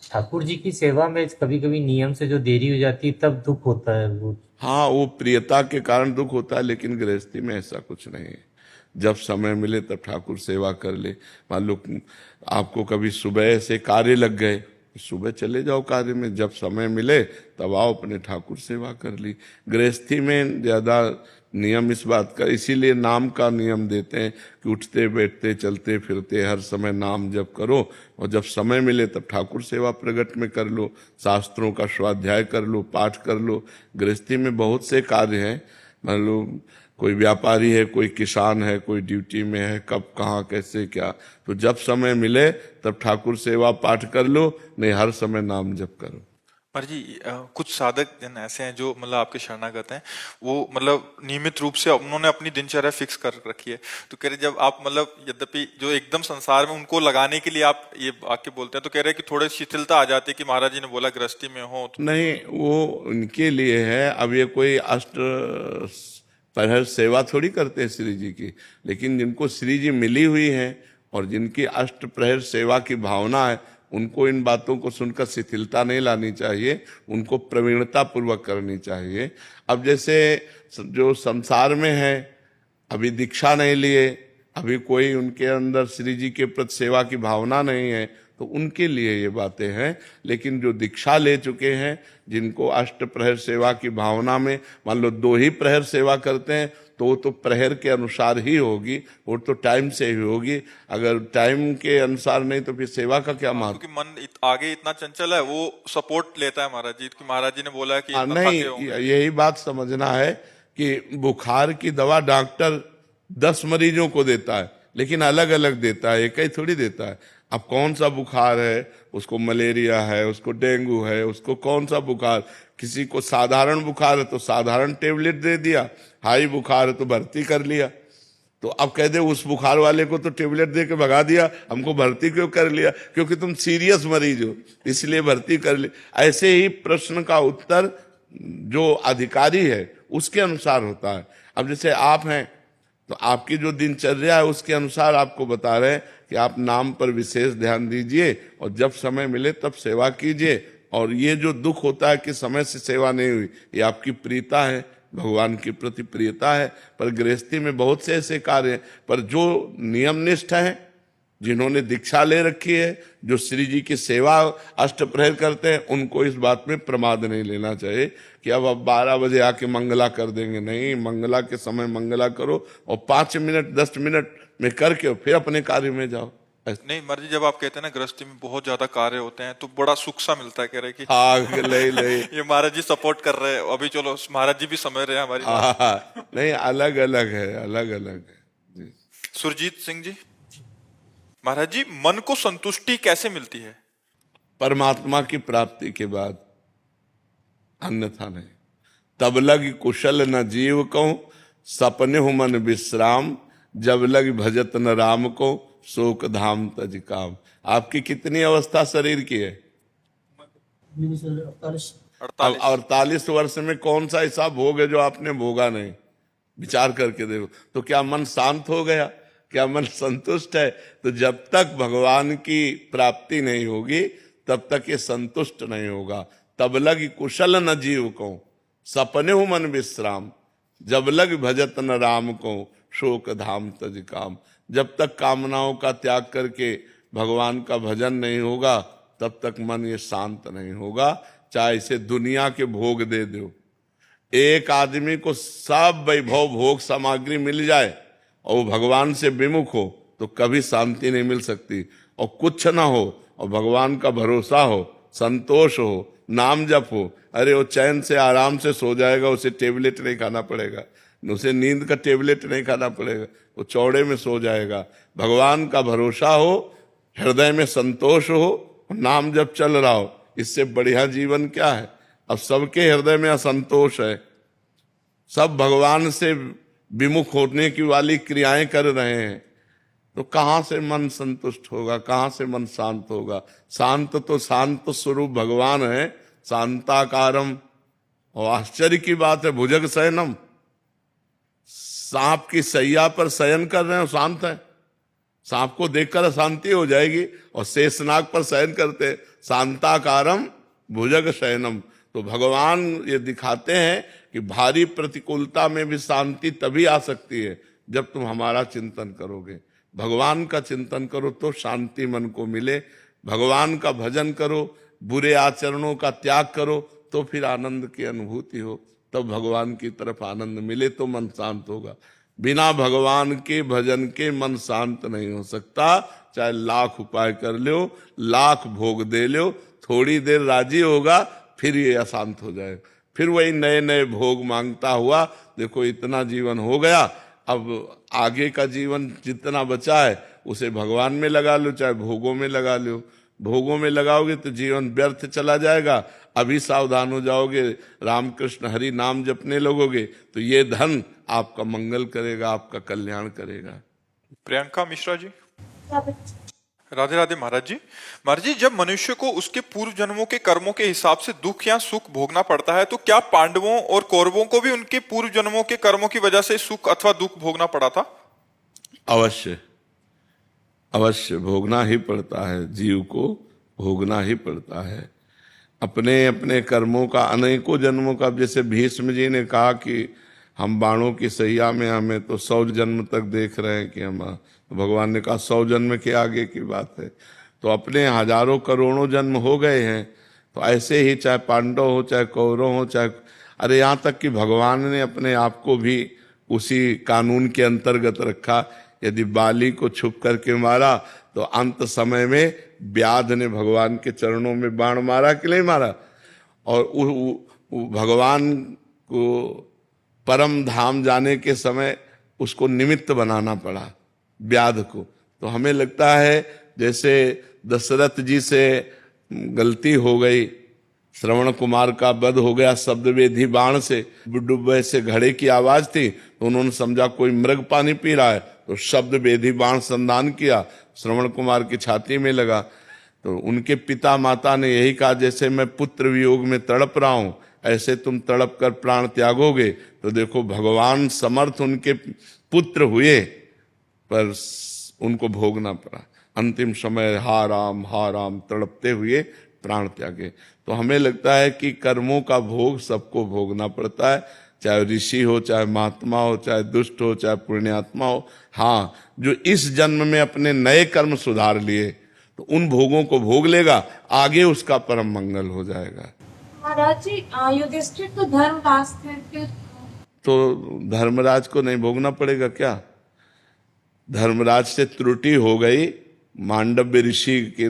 ठाकुर जी की सेवा में कभी कभी नियम से जो देरी हो जाती है तब दुख होता है वो। हाँ, वो प्रियता के कारण दुख होता है, लेकिन गृहस्थी में ऐसा कुछ नहीं है। जब समय मिले तब ठाकुर सेवा कर ले। मान लो आपको कभी सुबह से कार्य लग गए, सुबह चले जाओ कार्य में, जब समय मिले तब आओ अपने ठाकुर सेवा कर ली। गृहस्थी में ज्यादा नियम इस बात का, इसीलिए नाम का नियम देते हैं कि उठते बैठते चलते फिरते हर समय नाम जप करो, और जब समय मिले तब ठाकुर सेवा प्रगट में कर लो, शास्त्रों का स्वाध्याय कर लो, पाठ कर लो। गृहस्थी में बहुत से कार्य हैं। मान लो कोई व्यापारी है, कोई किसान है, कोई ड्यूटी में है, कब कहाँ कैसे क्या, तो जब समय मिले तब ठाकुर सेवा पाठ कर लो, नहीं हर समय नाम जप करो। पर जी कुछ साधक जन ऐसे हैं जो मतलब आपके शरणागत हैं, वो मतलब नियमित रूप से उन्होंने अपनी दिनचर्या फिक्स कर रखी है, तो कह रहे जब आप मतलब यद्यपि जो एकदम संसार में उनको लगाने के लिए आप ये वाक्य बोलते हैं, तो कह रहे हैं कि थोड़ी शिथिलता आ जाती है कि महाराज जी ने बोला गृहस्थी में हो तो। नहीं, वो उनके लिए है। अब ये कोई अष्ट प्रहर सेवा थोड़ी करते हैं श्री जी की, लेकिन जिनको श्री जी मिली हुई है और जिनकी अष्ट प्रहर सेवा की भावना है, उनको इन बातों को सुनकर शिथिलता नहीं लानी चाहिए, उनको प्रवीणता पूर्वक करनी चाहिए। अब जैसे जो संसार में है, अभी दीक्षा नहीं लिए, अभी कोई उनके अंदर श्री जी के प्रति सेवा की भावना नहीं है, तो उनके लिए ये बातें हैं। लेकिन जो दीक्षा ले चुके हैं, जिनको अष्ट प्रहर सेवा की भावना में मान लो 2 ही प्रहर सेवा करते हैं, तो वो तो प्रहर के अनुसार ही होगी, वो तो टाइम से ही होगी। अगर टाइम के अनुसार नहीं तो फिर सेवा का क्या महत्व? क्योंकि मन आगे इतना चंचल है, वो सपोर्ट लेता है महाराज जी, कि महाराज जी ने बोला है कि इतना नहीं, थके होंगे। यही बात समझना है कि बुखार की दवा डॉक्टर 10 मरीजों को देता है, लेकिन अलग अलग देता है, एक ही थोड़ी देता है। अब कौन सा बुखार है, उसको मलेरिया है, उसको डेंगू है, उसको कौन सा बुखार, किसी को साधारण बुखार है तो साधारण टेबलेट दे दिया, हाई बुखार है तो भर्ती कर लिया। तो अब कह दे उस बुखार वाले को तो टेबलेट दे के भगा दिया, हमको भर्ती क्यों कर लिया? क्योंकि तुम सीरियस मरीज हो इसलिए भर्ती कर ली। ऐसे ही प्रश्न का उत्तर जो अधिकारी है उसके अनुसार होता है। अब जैसे आप हैं तो आपकी जो दिनचर्या है उसके अनुसार आपको बता रहे हैं कि आप नाम पर विशेष ध्यान दीजिए और जब समय मिले तब सेवा कीजिए। और ये जो दुख होता है कि समय से सेवा नहीं हुई, ये आपकी प्रियता है, भगवान की प्रति प्रियता है। पर गृहस्थी में बहुत से ऐसे कार्य हैं, पर जो नियमनिष्ठ हैं, जिन्होंने दीक्षा ले रखी है, जो श्री जी की सेवा अष्ट प्रहर करते हैं, उनको इस बात में प्रमाद नहीं लेना चाहिए कि अब 12 बजे आके मंगला कर देंगे। नहीं, मंगला के समय मंगला करो और 5 मिनट 10 मिनट में करके फिर अपने कार्य में जाओ। नहीं महाराज जी, जब आप कहते हैं ना गृहस्थी में बहुत ज्यादा कार्य होते हैं तो बड़ा सुख सा मिलता है, कह रहे कि हाँ, ले ये महाराज जी सपोर्ट कर रहे हैं, अभी चलो महाराज जी भी समझ रहे हैं हमारी बात। हाँ, नहीं, अलग अलग है, अलग अलग है जी। सुरजीत सिंह जी, महाराज जी मन को संतुष्टि कैसे मिलती है? परमात्मा की प्राप्ति के बाद, अन्यथा नहीं। तब लग कुशल न जीव को, सपने हो मन विश्राम, जब लग भजत न राम को, शोक धाम तज काम। आपकी कितनी अवस्था शरीर की है? 48 वर्ष में कौन सा ऐसा भोग है जो आपने भोगा नहीं? विचार करके देखो। तो क्या मन शांत हो गया? क्या मन संतुष्ट है? तो जब तक भगवान की प्राप्ति नहीं होगी तब तक ये संतुष्ट नहीं होगा। तब लग कुशल न जीव को, सपने हो मन विश्राम, जब लग भजत न राम को, शोक धाम तज काम। जब तक कामनाओं का त्याग करके भगवान का भजन नहीं होगा तब तक मन ये शांत नहीं होगा। चाहे इसे दुनिया के भोग दे दो, एक आदमी को सब वैभव भोग सामग्री मिल जाए और वो भगवान से विमुख हो तो कभी शांति नहीं मिल सकती। और कुछ ना हो और भगवान का भरोसा हो, संतोष हो, नाम जप हो, अरे वो चैन से आराम से सो जाएगा। उसे टेबलेट नहीं खाना पड़ेगा, उसे नींद का टेबलेट नहीं खाना पड़ेगा, वो चौड़े में सो जाएगा। भगवान का भरोसा हो, हृदय में संतोष हो, नाम जब चल रहा हो, इससे बढ़िया जीवन क्या है। अब सबके हृदय में असंतोष है, सब भगवान से विमुख होने की वाली क्रियाएं कर रहे हैं, तो कहां से मन संतुष्ट होगा, कहां से मन शांत होगा। शांत तो शांत स्वरूप भगवान है, शांताकारम। और आश्चर्य की बात है, भुजग शयनम, सांप की सैया पर शयन कर रहे हो, शांत है। सांप को देखकर अशांति हो जाएगी, और शेषनाग पर शयन करते, शांताकारम भुजग शयनम। तो भगवान ये दिखाते हैं कि भारी प्रतिकूलता में भी शांति तभी आ सकती है जब तुम हमारा चिंतन करोगे। भगवान का चिंतन करो तो शांति मन को मिले, भगवान का भजन करो, बुरे आचरणों का त्याग करो, तो फिर आनंद की अनुभूति हो, तब भगवान की तरफ आनंद मिले तो मन शांत होगा। बिना भगवान के भजन के मन शांत नहीं हो सकता, चाहे लाख उपाय कर लो, लाख भोग दे लो, थोड़ी देर राजी होगा, फिर ये अशांत हो जाए, फिर वही नए नए भोग मांगता हुआ। देखो इतना जीवन हो गया, अब आगे का जीवन जितना बचा है उसे भगवान में लगा लो, चाहे भोगों में लगा लो। भोगों में लगाओगे तो जीवन व्यर्थ चला जाएगा। अभी सावधान हो जाओगे, रामकृष्ण हरि नाम जपने लगोगे तो ये धन आपका मंगल करेगा, आपका कल्याण करेगा। प्रियंका मिश्रा जी। राधे राधे महाराज जी। महाराज जी, जब मनुष्य को उसके पूर्व जन्मों के कर्मों के हिसाब से दुख या सुख भोगना पड़ता है, तो क्या पांडवों और कौरवों को भी उनके पूर्व जन्मों के कर्मों की वजह से सुख अथवा दुख भोगना पड़ा था? अवश्य अवश्य भोगना ही पड़ता है, जीव को भोगना ही पड़ता है अपने अपने कर्मों का, अनेकों जन्मों का। जैसे भीष्म जी ने कहा कि हम बाणों की सैया में हमें तो 100 जन्म तक देख रहे हैं कि हम, तो भगवान ने कहा 100 जन्म के आगे की बात है, तो अपने हजारों करोड़ों जन्म हो गए हैं। तो ऐसे ही चाहे पांडव हो, चाहे कौरव हो, चाहे अरे यहाँ तक कि भगवान ने अपने आप को भी उसी कानून के अंतर्गत रखा। यदि बाली को छुप करके मारा तो अंत समय में व्याध ने भगवान के चरणों में बाण मारा कि नहीं मारा, और भगवान को परम धाम जाने के समय उसको निमित्त बनाना पड़ा व्याध को। तो हमें लगता है जैसे दशरथ जी से गलती हो गई, श्रवण कुमार का वध हो गया शब्द वेधी बाण से, डुब्बे से घड़े की आवाज थी तो उन्होंने समझा कोई मृग पानी पी रहा है, तो शब्द वेधी बाण संधान किया, श्रवण कुमार की छाती में लगा। तो उनके पिता माता ने यही कहा, जैसे मैं पुत्र वियोग में तड़प रहा हूं ऐसे तुम तड़प कर प्राण त्यागोगे। तो देखो भगवान समर्थ उनके पुत्र हुए, पर उनको भोगना पड़ा। अंतिम समय हा राम तड़पते हुए प्राण त्यागे। तो हमें लगता है कि कर्मों का भोग सबको भोगना पड़ता है, चाहे ऋषि हो, चाहे महात्मा हो, चाहे दुष्ट हो, चाहे पुण्यात्मा हो। हाँ, जो इस जन्म में अपने नए कर्म सुधार लिए तो उन भोगों को भोग लेगा, आगे उसका परम मंगल हो जाएगा। महाराज जी, युधिष्ठिर तो धर्मराज थे, फिर तो धर्मराज को नहीं भोगना पड़ेगा क्या? धर्मराज से त्रुटि हो गई मांडव्य ऋषि के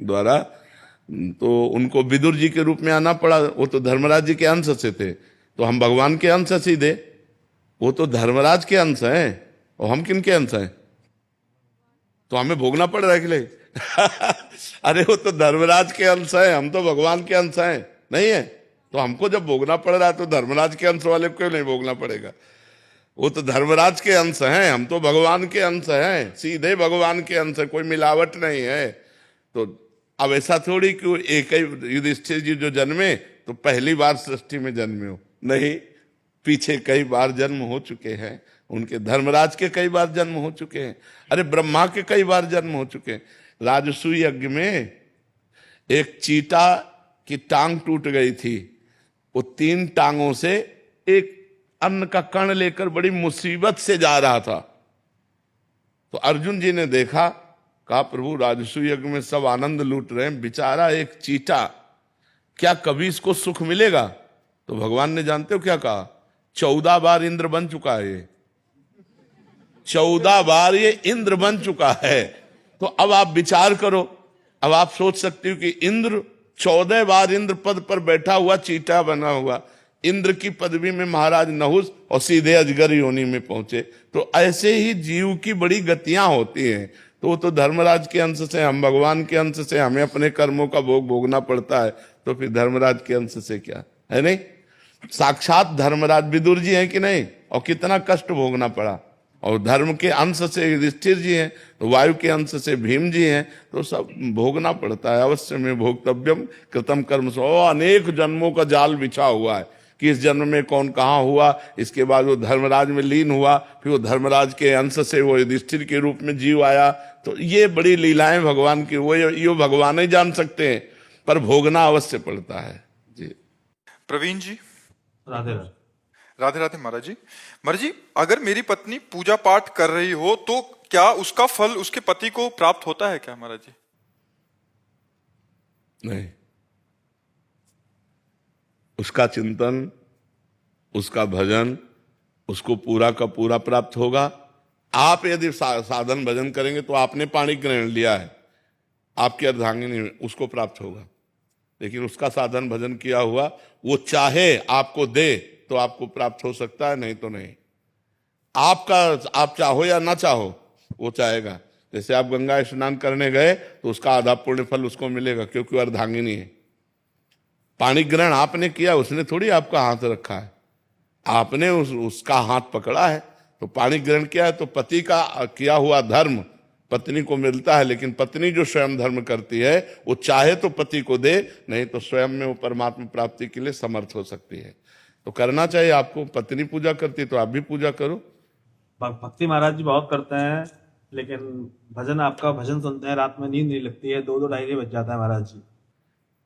द्वारा, तो उनको विदुर जी के रूप में आना पड़ा। वो तो धर्मराज जी के अंश से थे, तो हम भगवान के अंश सीधे, वो तो धर्मराज के अंश हैं और हम किन के अंश हैं? तो हमें भोगना पड़ रहा है कि नहीं? अरे वो तो धर्मराज के अंश है, हम तो भगवान के अंश हैं, नहीं है? तो हमको जब भोगना पड़ रहा है तो धर्मराज के अंश वाले को नहीं भोगना पड़ेगा? वो तो धर्मराज के अंश हैं, हम तो भगवान के अंश हैं, सीधे भगवान के अंश है, कोई मिलावट नहीं है। तो अब ऐसा थोड़ी कि एक ही युधिष्ठिर जी जो जन्मे तो पहली बार सृष्टि में जन्मे हो, नहीं, पीछे कई बार जन्म हो चुके हैं उनके। धर्मराज के कई बार जन्म हो चुके हैं, अरे ब्रह्मा के कई बार जन्म हो चुके हैं। राजसूय यज्ञ में एक चीता की टांग टूट गई थी, वो 3 टांगों से एक अन्न का कण लेकर बड़ी मुसीबत से जा रहा था। तो अर्जुन जी ने देखा, कहा प्रभु राजसूय यज्ञ में सब आनंद लूट रहे हैं, बेचारा एक चीटा, क्या कभी इसको सुख मिलेगा? तो भगवान ने जानते हो क्या कहा? 14 बार इंद्र बन चुका है ये, 14 बार ये इंद्र बन चुका है। तो अब आप विचार करो, अब आप सोच सकते हो कि इंद्र 14 बार इंद्र पद पर बैठा हुआ चीटा बना हुआ, इंद्र की पदवी में महाराज नहुस और सीधे अजगर योनि में पहुंचे। तो ऐसे ही जीव की बड़ी गतियां होती हैं। तो वो तो धर्मराज के अंश से, हम भगवान के अंश से, हमें अपने कर्मों का भोग भोगना पड़ता है, तो फिर धर्मराज के अंश से क्या है? नहीं, साक्षात धर्मराज विदुर जी हैं कि नहीं, और कितना कष्ट भोगना पड़ा। और धर्म के अंश से युधिष्ठिर जी हैं, तो वायु के अंश से भीम जी हैं, तो सब भोगना पड़ता है। अवश्य में भोक्तव्यम कृतम कर्म सो, अनेक जन्मों का जाल बिछा हुआ है कि इस जन्म में कौन कहाँ हुआ, इसके बाद वो धर्मराज में लीन हुआ, फिर वो धर्मराज के अंश से वो युधिष्ठिर के रूप में जीव आया। तो ये बड़ी लीलाएं भगवान की, वो ये भगवान ही जान सकते हैं, पर भोगना अवश्य पड़ता है जी। प्रवीण जी। राधे राधे। राधे राधे महाराज जी। महाराज जी, अगर मेरी पत्नी पूजा पाठ कर रही हो तो क्या उसका फल उसके पति को प्राप्त होता है क्या महाराज जी? नहीं, उसका चिंतन, उसका भजन उसको पूरा का पूरा प्राप्त होगा। आप यदि साधन भजन करेंगे तो आपने पाणी ग्रहण लिया है, आपकी अर्धांगिनी, उसको प्राप्त होगा। लेकिन उसका साधन भजन किया हुआ वो चाहे आपको दे तो आपको प्राप्त हो सकता है, नहीं तो नहीं। आप चाहो या ना चाहो वो चाहेगा। जैसे आप गंगा स्नान करने गए तो उसका आधा पुण्य फल उसको मिलेगा, क्योंकि वो अर्धांगिनी है। पाणी ग्रहण आपने किया, उसने थोड़ी आपका हाथ रखा है, आपने उसका हाथ पकड़ा है। तो पाणी ग्रहण किया है तो पति का किया हुआ धर्म पत्नी को मिलता है। लेकिन पत्नी जो स्वयं धर्म करती है वो चाहे तो पति को दे, नहीं तो स्वयं में वो परमात्मा प्राप्ति के लिए समर्थ हो सकती है। तो करना चाहिए आपको। पत्नी पूजा करती तो आप भी पूजा करो। भक्ति महाराज जी बहुत करते हैं, लेकिन भजन, आपका भजन सुनते हैं, रात में नींद नहीं लगती है, 2-2 ढाई बज जाता है महाराज जी।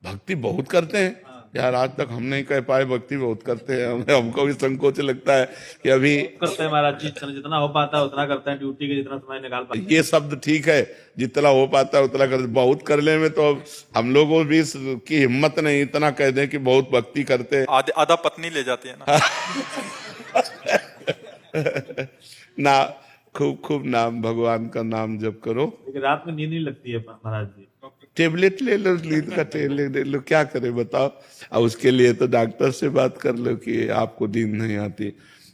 भक्ति बहुत करते हैं यार, आज तक हम नहीं कह पाए, भक्ति बहुत करते हैं। हमको भी संकोच लगता है कि अभी करते हैं महाराज जी, जितना हो पाता है उतना करते हैं, ड्यूटी के जितना समय निकाल पाते हैं। ये शब्द ठीक है, जितना हो पाता है उतना करते। बहुत कर ले में तो हम लोगों भी की हिम्मत नहीं इतना कह दें कि बहुत भक्ति करते हैं। आधा पत्नी ले जाती है ना। ना, खूब खूब नाम, भगवान का नाम जप करो। लेकिन रात में नींद नहीं लगती है महाराज जी। टेबलेट ले लो, नींद का टेबलेट ले लो, क्या करे बताओ। अब उसके लिए तो डॉक्टर से बात कर लो कि आपको नींद नहीं आती।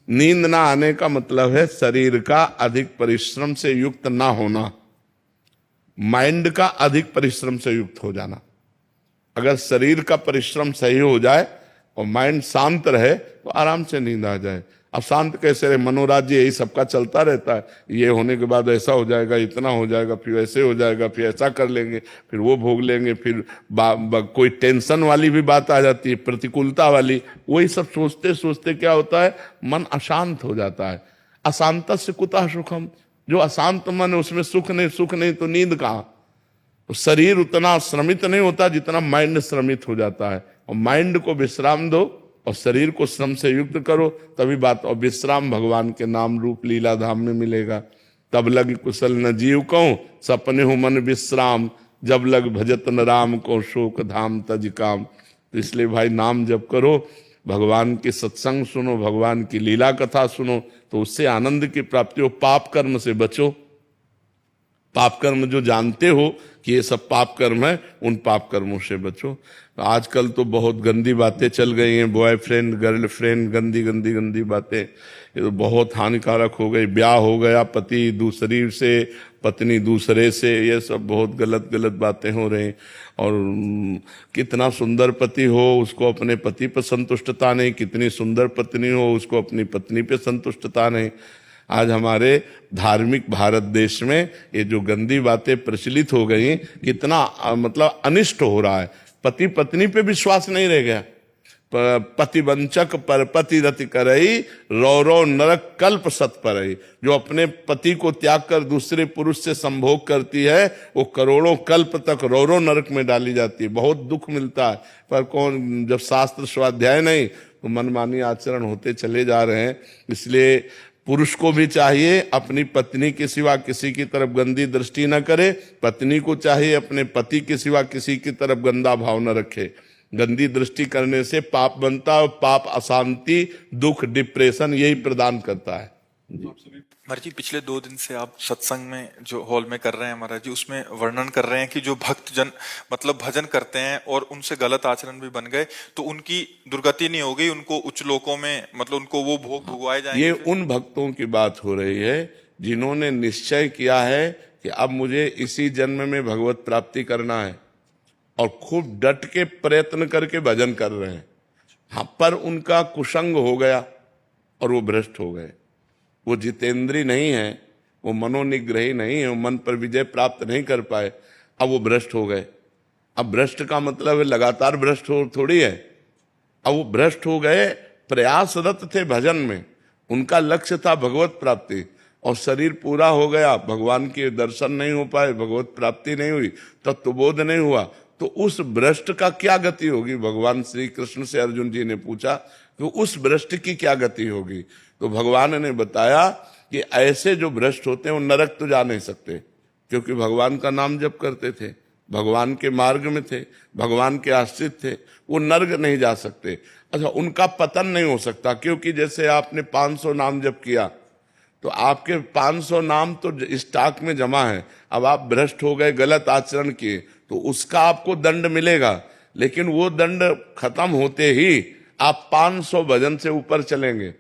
नींद ना आने का मतलब है शरीर का अधिक परिश्रम से युक्त ना होना, माइंड का अधिक परिश्रम से युक्त हो जाना। अगर शरीर का परिश्रम सही हो जाए और माइंड शांत रहे तो आराम से नींद आ जाए। अब शांत कैसे रहे? मनोराज्य यही सबका चलता रहता है। ये होने के बाद ऐसा हो जाएगा, इतना हो जाएगा, फिर ऐसे हो जाएगा, फिर ऐसा कर लेंगे, फिर वो भोग लेंगे, फिर कोई टेंशन वाली भी बात आ जाती है, प्रतिकूलता वाली। वही सब सोचते सोचते क्या होता है, मन अशांत हो जाता है। अशांत से कुतः सुखम, जो अशांत मन है उसमें सुख नहीं तो नींद कहाँ? तो शरीर उतना श्रमित नहीं होता जितना माइंड श्रमित हो जाता है। और माइंड को विश्राम दो और शरीर को श्रम से युक्त करो, तभी बात। और विश्राम भगवान के नाम रूप लीला धाम में मिलेगा। तब लग कुशल न जीव को, सपने हो मन विश्राम, जब लग भजत न राम को, शोक धाम तज काम। तो इसलिए भाई नाम जप करो, भगवान के सत्संग सुनो, भगवान की लीला कथा सुनो, तो उससे आनंद की प्राप्ति हो। पाप कर्म से बचो। पाप कर्म जो जानते हो कि ये सब पाप कर्म है, उन पाप कर्मों से बचो। आजकल तो बहुत गंदी बातें चल गई हैं, बॉयफ्रेंड गर्लफ्रेंड, गंदी गंदी गंदी बातें, ये तो बहुत हानिकारक हो गई। ब्याह हो गया पति दूसरी से, पत्नी दूसरे से, ये सब बहुत गलत गलत बातें हो रही। और कितना सुंदर पति हो उसको अपने पति पर संतुष्टता नहीं, कितनी सुंदर पत्नी हो उसको अपनी पत्नी पे संतुष्टता नहीं। आज हमारे धार्मिक भारत देश में ये जो गंदी बातें प्रचलित हो गई, कितना मतलब अनिष्ट हो रहा है। पति पत्नी पे विश्वास नहीं रह गया। पति वंचक पर पति रति करई, रो रो नरक कल्प सत परई। जो अपने पति को त्याग कर दूसरे पुरुष से संभोग करती है, वो करोड़ों कल्प तक रो रो नरक में डाली जाती है। बहुत दुख मिलता है। पर कौन, जब शास्त्र स्वाध्याय नहीं तो मनमानी आचरण होते चले जा रहे हैं। इसलिए पुरुष को भी चाहिए अपनी पत्नी के सिवा किसी की तरफ गंदी दृष्टि न करे, पत्नी को चाहिए अपने पति के सिवा किसी की तरफ गंदा भाव न रखे। गंदी दृष्टि करने से पाप बनता है, और पाप अशांति, दुख, डिप्रेशन यही प्रदान करता है। महाराज जी, पिछले 2 दिन से आप सत्संग में जो हॉल में कर रहे हैं महाराज जी, उसमें वर्णन कर रहे हैं कि जो भक्त जन मतलब भजन करते हैं और उनसे गलत आचरण भी बन गए तो उनकी दुर्गति नहीं हो गई, उनको उच्च लोकों में मतलब उनको वो भोग भुगवाए जाएंगे। ये उन भक्तों की बात हो रही है जिन्होंने निश्चय किया है कि अब मुझे इसी जन्म में भगवत प्राप्ति करना है, और खूब डट के प्रयत्न करके भजन कर रहे हैं। हाँ, पर उनका कुसंग हो गया और वो भ्रष्ट हो गए। वो जितेंद्री नहीं है, वो मनोनिग्रही नहीं है, वो मन पर विजय प्राप्त नहीं कर पाए, अब वो भ्रष्ट हो गए। अब भ्रष्ट का मतलब है लगातार भ्रष्ट हो थोड़ी है। अब वो भ्रष्ट हो गए, प्रयासरत थे भजन में, उनका लक्ष्य था भगवत प्राप्ति, और शरीर पूरा हो गया, भगवान के दर्शन नहीं हो पाए, भगवत प्राप्ति नहीं हुई, तत्वबोध नहीं हुआ, तो उस भ्रष्ट का क्या गति होगी? भगवान श्री कृष्ण से अर्जुन जी ने पूछा कि उस भ्रष्ट की क्या गति होगी? तो भगवान ने बताया कि ऐसे जो भ्रष्ट होते हैं वो नरक तो जा नहीं सकते, क्योंकि भगवान का नाम जप करते थे, भगवान के मार्ग में थे, भगवान के आश्रित थे, वो नरक नहीं जा सकते। अच्छा, उनका पतन नहीं हो सकता, क्योंकि जैसे आपने 500 नाम जप किया तो आपके 500 नाम तो स्टॉक में जमा है, अब आप भ्रष्ट हो गए, गलत आचरण किए, तो उसका आपको दंड मिलेगा, लेकिन वो दंड खत्म होते ही आप 500 भजन से ऊपर चलेंगे,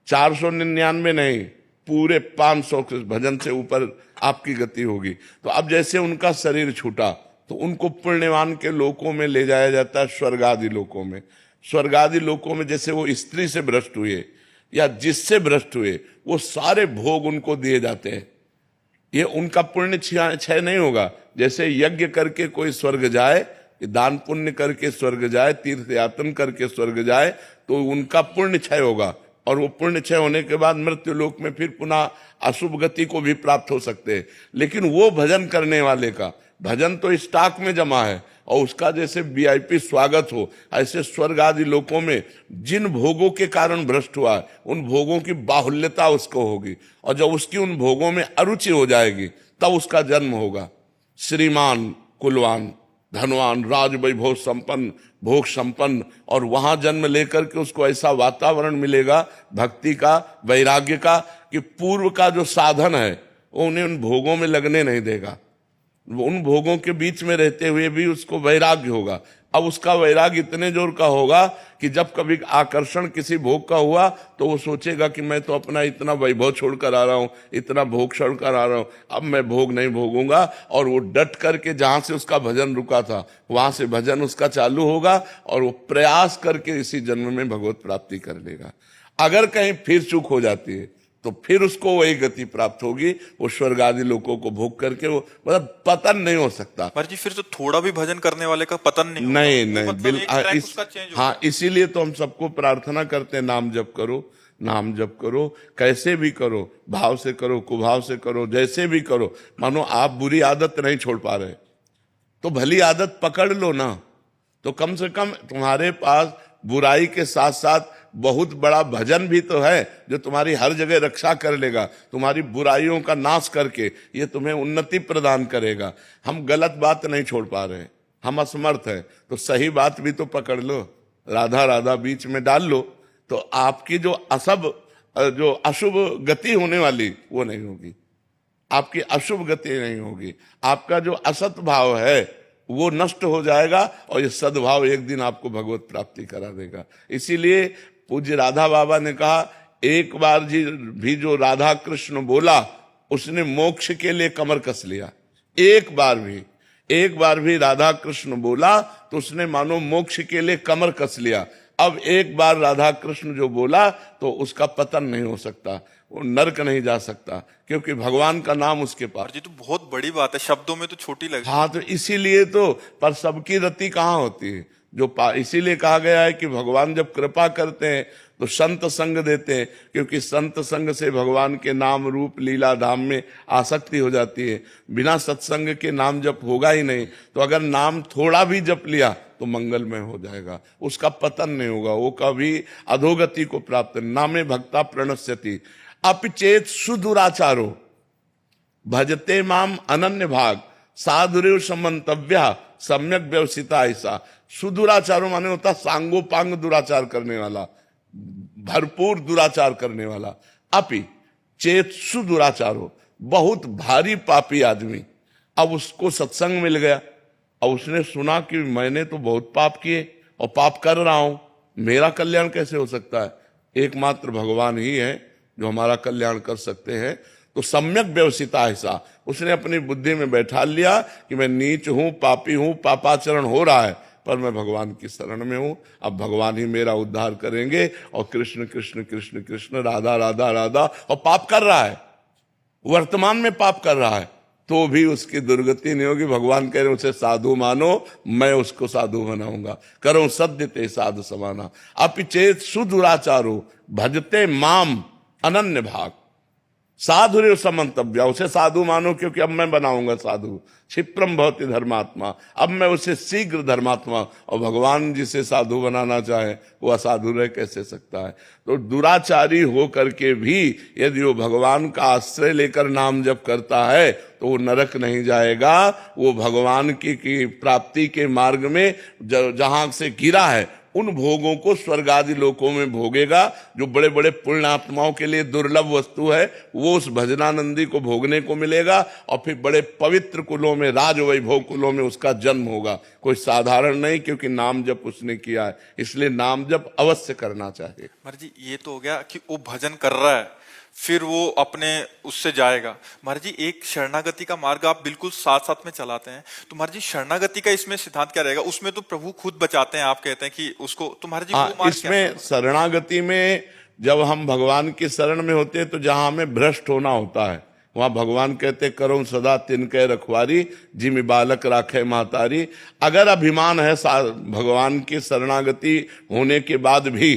499 नहीं, पूरे 500 भजन से ऊपर आपकी गति होगी। तो अब जैसे उनका शरीर छूटा तो उनको पुण्यवान के लोकों में ले जाया जाता है, स्वर्ग आदि लोकों में। स्वर्ग आदि लोकों में जैसे वो स्त्री से भ्रष्ट हुए या जिससे भ्रष्ट हुए, वो सारे भोग उनको दिए जाते हैं। ये उनका पुण्य क्षय नहीं होगा। जैसे यज्ञ करके कोई स्वर्ग जाए, दान पुण्य करके स्वर्ग जाए, तीर्थ यातन करके स्वर्ग जाए, तो उनका पुण्य क्षय होगा, और वो पुण्य क्षय होने के बाद मृत्यु लोक में फिर पुनः अशुभ गति को भी प्राप्त हो सकते हैं। लेकिन वो भजन करने वाले का भजन तो स्टॉक में जमा है, और उसका जैसे वीआईपी स्वागत हो, ऐसे स्वर्ग आदि लोकों में जिन भोगों के कारण भ्रष्ट हुआ है, उन भोगों की बाहुल्यता उसको होगी, और जब उसकी उन भोगों में अरुचि हो जाएगी तब उसका जन्म होगा। श्रीमान, कुलवान, धनवान, राज वैभव संपन्न, भोग संपन्न, और वहां जन्म लेकर के उसको ऐसा वातावरण मिलेगा भक्ति का, वैराग्य का, कि पूर्व का जो साधन है वो उन्हें उन भोगों में लगने नहीं देगा। उन भोगों के बीच में रहते हुए भी उसको वैराग्य होगा। अब उसका वैराग्य इतने जोर का होगा कि जब कभी आकर्षण किसी भोग का हुआ तो वो सोचेगा कि मैं तो अपना इतना वैभव छोड़कर आ रहा हूं, इतना भोग छोड़कर आ रहा हूं, अब मैं भोग नहीं भोगूंगा, और वो डट करके जहां से उसका भजन रुका था वहां से भजन उसका चालू होगा, और वो प्रयास करके इसी जन्म में भगवत प्राप्ति कर लेगा। अगर कहीं फिर चूक हो जाती है तो फिर उसको वही गति प्राप्त होगी, वो स्वर्ग आदि लोगों को भोग करके, वो मतलब पतन नहीं हो सकता। पर जी फिर तो थोड़ा भी भजन करने वाले का पतन नहीं होगा। नहीं वो नहीं, मतलब बिल्कुल एक ट्रैक उसका change होगा। हाँ, इसीलिए तो हम सबको प्रार्थना करते हैं, नाम जप करो, नाम जप करो, कैसे भी करो, भाव से करो, कुभाव से करो, जैसे भी करो। मानो आप बुरी आदत नहीं छोड़ पा रहे तो भली आदत पकड़ लो ना, तो कम से कम तुम्हारे पास बुराई के साथ साथ बहुत बड़ा भजन भी तो है जो तुम्हारी हर जगह रक्षा कर लेगा, तुम्हारी बुराइयों का नाश करके ये तुम्हें उन्नति प्रदान करेगा। हम गलत बात नहीं छोड़ पा रहे, हम असमर्थ हैं, तो सही बात भी तो पकड़ लो, राधा राधा बीच में डाल लो, तो आपकी जो अशुभ गति होने वाली वो नहीं होगी, आपकी अशुभ गति नहीं होगी, आपका जो असत भाव है वो नष्ट हो जाएगा, और ये सद्भाव एक दिन आपको भगवत प्राप्ति करा देगा। इसीलिए पूज्य राधा बाबा ने कहा, एक बार जी भी जो राधा कृष्ण बोला उसने मोक्ष के लिए कमर कस लिया। एक बार भी राधा कृष्ण बोला तो उसने मानो मोक्ष के लिए कमर कस लिया। अब एक बार राधा कृष्ण जो बोला तो उसका पतन नहीं हो सकता, वो नरक नहीं जा सकता, क्योंकि भगवान का नाम उसके पास। जी तो बहुत बड़ी बात है, शब्दों में तो छोटी लगी। हाँ, तो इसीलिए तो, पर सबकी रति कहाँ होती है इसीलिए कहा गया है कि भगवान जब कृपा करते हैं तो संत संग देते हैं, क्योंकि संत संग से भगवान के नाम रूप लीला धाम में आसक्ति हो जाती है। बिना सत्संग के नाम जप होगा ही नहीं। तो अगर नाम थोड़ा भी जप लिया तो मंगलमय हो जाएगा, उसका पतन नहीं होगा, वो कभी अधोगति को प्राप्त। नामे भक्ता प्रणश्यति अपिचेत सुदुराचारो भजते माम अनन्य भाग साधुरेव समंतव्या सम्यक व्यवसिता। ऐसा सुदुराचारो माने होता सांगोपांग दुराचार करने वाला, भरपूर दुराचार करने वाला। अपि चेत सुदुराचारो, बहुत भारी पापी आदमी, अब उसको सत्संग मिल गया, और उसने सुना कि मैंने तो बहुत पाप किए और पाप कर रहा हूं, मेरा कल्याण कैसे हो सकता है? एकमात्र भगवान ही है जो हमारा कल्याण कर सकते हैं। तो तो सम्यक व्यवसिता ऐसा उसने अपनी बुद्धि में बैठा लिया कि मैं नीच हूं, पापी हूं, पापाचरण हो रहा है, पर मैं भगवान की शरण में हूं, अब भगवान ही मेरा उद्धार करेंगे। और कृष्ण कृष्ण कृष्ण कृष्ण, राधा राधा राधा, और पाप कर रहा है, वर्तमान में पाप कर रहा है, तो भी उसकी दुर्गति नहीं होगी। भगवान कह रहे उसे साधु मानो, मैं उसको साधु बनाऊंगा। करो सद्य ते साधु समाना, अपिचेत सुदुराचारो भजते माम अनन्य भाग, साधुर्य समन्तव्य, उसे साधु मानो क्योंकि अब मैं बनाऊंगा साधु। क्षिप्रम भवति धर्मात्मा, अब मैं उसे शीघ्र धर्मात्मा। और भगवान जिसे साधु बनाना चाहे वो असाधु रह कैसे सकता है? तो दुराचारी हो करके भी यदि वो भगवान का आश्रय लेकर नाम जप करता है तो वो नरक नहीं जाएगा, वो भगवान की प्राप्ति के मार्ग में जहां से गिरा है उन भोगों को स्वर्ग आदि लोकों में भोगेगा। जो बड़े बड़े पुण्यात्माओं के लिए दुर्लभ वस्तु है वो उस भजनानंदी को भोगने को मिलेगा, और फिर बड़े पवित्र कुलों में, राजवैभव कुलों में उसका जन्म होगा। कोई साधारण नहीं, क्योंकि नाम जप उसने किया है, इसलिए नाम जप अवश्य करना चाहिए। महाराज जी ये तो हो गया कि वो भजन कर रहा है, फिर वो अपने उससे जाएगा। महाराज जी एक शरणागति का मार्ग आप बिल्कुल साथ साथ में चलाते हैं, तो महाराज जी शरणागति का इसमें सिद्धांत क्या रहेगा? उसमें तो प्रभु खुद बचाते हैं, आप कहते हैं कि उसको, तो महाराज जी वो मार्ग इसमें शरणागति में जब हम भगवान की शरण में होते हैं तो जहां हमें भ्रष्ट होना होता है वहां भगवान कहते करो सदा तिनके रखवारी, जिमि बालक राखे महतारी। अगर अभिमान है भगवान की शरणागति होने के बाद भी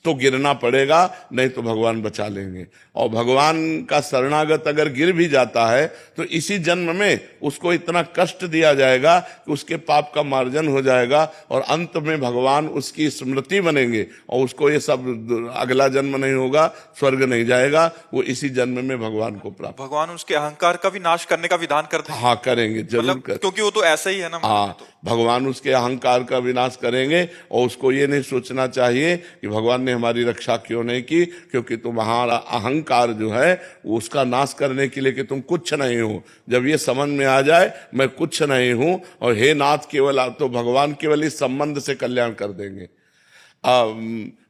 तो गिरना पड़ेगा, नहीं तो भगवान बचा लेंगे। और भगवान का शरणागत अगर गिर भी जाता है तो इसी जन्म में उसको इतना कष्ट दिया जाएगा कि उसके पाप का मार्जन हो जाएगा, और अंत में भगवान उसकी स्मृति बनेंगे, और उसको ये सब अगला जन्म नहीं होगा, स्वर्ग नहीं जाएगा, वो इसी जन्म में भगवान को प्राप्त। भगवान उसके अहंकार का भी नाश करने का विधान करते हैं। हाँ करेंगे, जरूर कर, क्योंकि वो तो ऐसा ही है ना। हाँ भगवान उसके अहंकार का विनाश करेंगे, और उसको ये नहीं सोचना चाहिए कि भगवान ने हमारी रक्षा क्यों नहीं की, क्योंकि तुम्हारा अहंकार जो है वो उसका नाश करने के लिए कि तुम कुछ नहीं हो। जब ये समझ में आ जाए मैं कुछ नहीं हूं और हे नाथ केवल, तो भगवान केवल इस संबंध से कल्याण कर देंगे।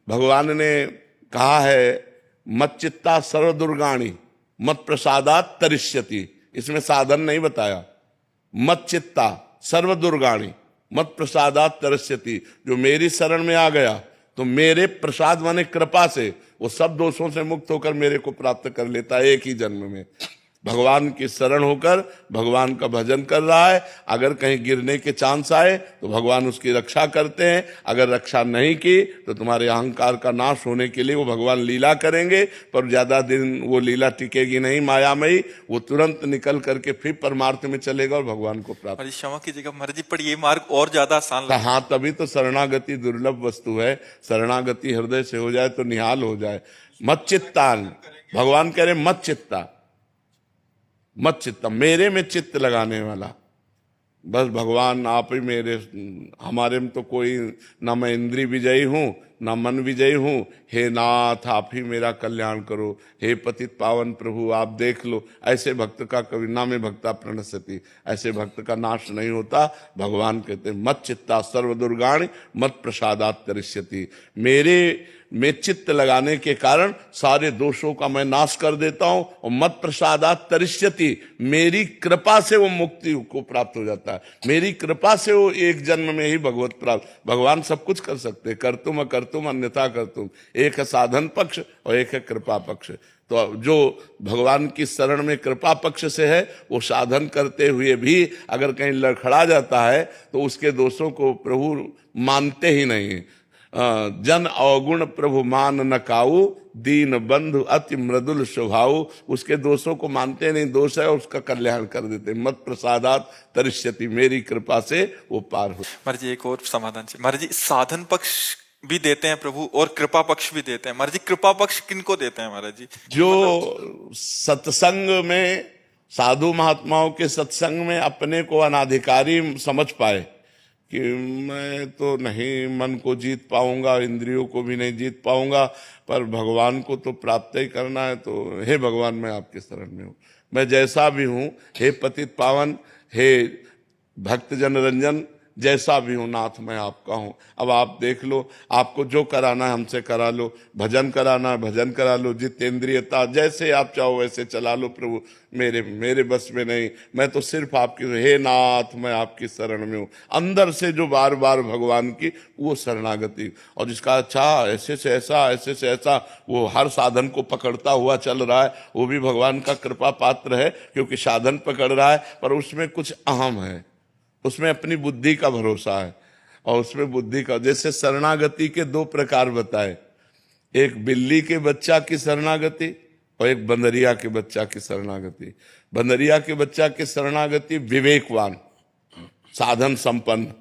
भगवान ने कहा है मत चित्ता सर्व दुर्गाणी मत प्रसादात तरिष्यति, इसमें साधन नहीं बताया। मत चित्ता सर्व दुर्गाणी मत प्रसादात तरिष्यति, जो मेरी शरण में आ गया तो मेरे प्रसाद माने कृपा से वो सब दोषों से मुक्त होकर मेरे को प्राप्त कर लेता है एक ही जन्म में। भगवान की शरण होकर भगवान का भजन कर रहा है, अगर कहीं गिरने के चांस आए तो भगवान उसकी रक्षा करते हैं, अगर रक्षा नहीं की तो तुम्हारे अहंकार का नाश होने के लिए वो भगवान लीला करेंगे, पर ज्यादा दिन वो लीला टिकेगी नहीं मायामयी, वो तुरंत निकल करके फिर परमार्थ में चलेगा और भगवान को प्राप्त। क्षमा कीजिएगा महाराज जी, पर ये मार्ग और ज्यादा आसान लगता है। हाँ तभी तो शरणागति दुर्लभ वस्तु है, शरणागति हृदय से हो जाए तो निहाल हो जाए। मत चित्तान, भगवान कह रहे मत चित्ता, मत चित्ता, मेरे में चित्त लगाने वाला, बस भगवान आप ही मेरे, हमारे में तो कोई ना मैं इंद्रिय विजयी हूं ना मन विजयी हूं, हे नाथ आप ही मेरा कल्याण करो, हे पतित पावन प्रभु आप देख लो। ऐसे भक्त का कभी ना में भक्ता प्रणश्यति, ऐसे भक्त का नाश नहीं होता। भगवान कहते मत चित्ता सर्व दुर्गाणि मत प्रसादात तरिष्यति, मेरे में चित्त लगाने के कारण सारे दोषों का मैं नाश कर देता हूं, और मत प्रसादात तरिष्यति, मेरी कृपा से वो मुक्ति को प्राप्त हो जाता है, मेरी कृपा से वो एक जन्म में ही भगवत प्राप्त। भगवान सब कुछ कर सकते, करतुम अकर्तुम अन्यथा करतुम, एक है साधन पक्ष और एक है कृपा पक्ष। तो जो भगवान की शरण में कृपा पक्ष से है वो साधन करते हुए भी अगर कहीं लड़खड़ा जाता है तो उसके दोषों को प्रभु मानते ही नहीं। जन अवगुण प्रभु मान न काऊ, दीन बंधु अति मृदुल स्वभाव, उसके दोषों को मानते नहीं, दोष है उसका कल्याण कर देते। मत प्रसादात तरिष्यति, मेरी कृपा से वो पार हो। महाराज जी एक और समाधान से, महाराज जी साधन पक्ष भी देते हैं प्रभु और कृपा पक्ष भी देते हैं। महाराज जी कृपा पक्ष किनको देते हैं महाराज जी? जो सत्संग में, साधु महात्माओं के सत्संग में अपने को अनाधिकारी समझ पाए कि मैं तो नहीं मन को जीत पाऊंगा, इंद्रियों को भी नहीं जीत पाऊंगा, पर भगवान को तो प्राप्त ही करना है, तो हे भगवान मैं आपके शरण में हूँ, मैं जैसा भी हूँ, हे पतित पावन, हे भक्त जन रंजन, जैसा भी हूं नाथ मैं आपका हूं। अब आप देख लो, आपको जो कराना है हमसे करा लो, भजन कराना है भजन करा लो, जितेंद्रियता जैसे आप चाहो वैसे चला लो प्रभु, मेरे बस में नहीं, मैं तो सिर्फ आपकी, हे नाथ मैं आपकी शरण में हूं। अंदर से जो बार बार भगवान की वो शरणागति, और जिसका अच्छा ऐसे से ऐसा ऐसे से ऐसा वो हर साधन को पकड़ता हुआ चल रहा है, वो भी भगवान का कृपा पात्र है, क्योंकि साधन पकड़ रहा है पर उसमें कुछ अहम है, उसमें अपनी बुद्धि का भरोसा है, और उसमें बुद्धि का, जैसे शरणागति के दो प्रकार बताए, एक बिल्ली के बच्चा की शरणागति और एक बंदरिया के बच्चा की शरणागति। बंदरिया के बच्चा की शरणागति विवेकवान, साधन संपन्न,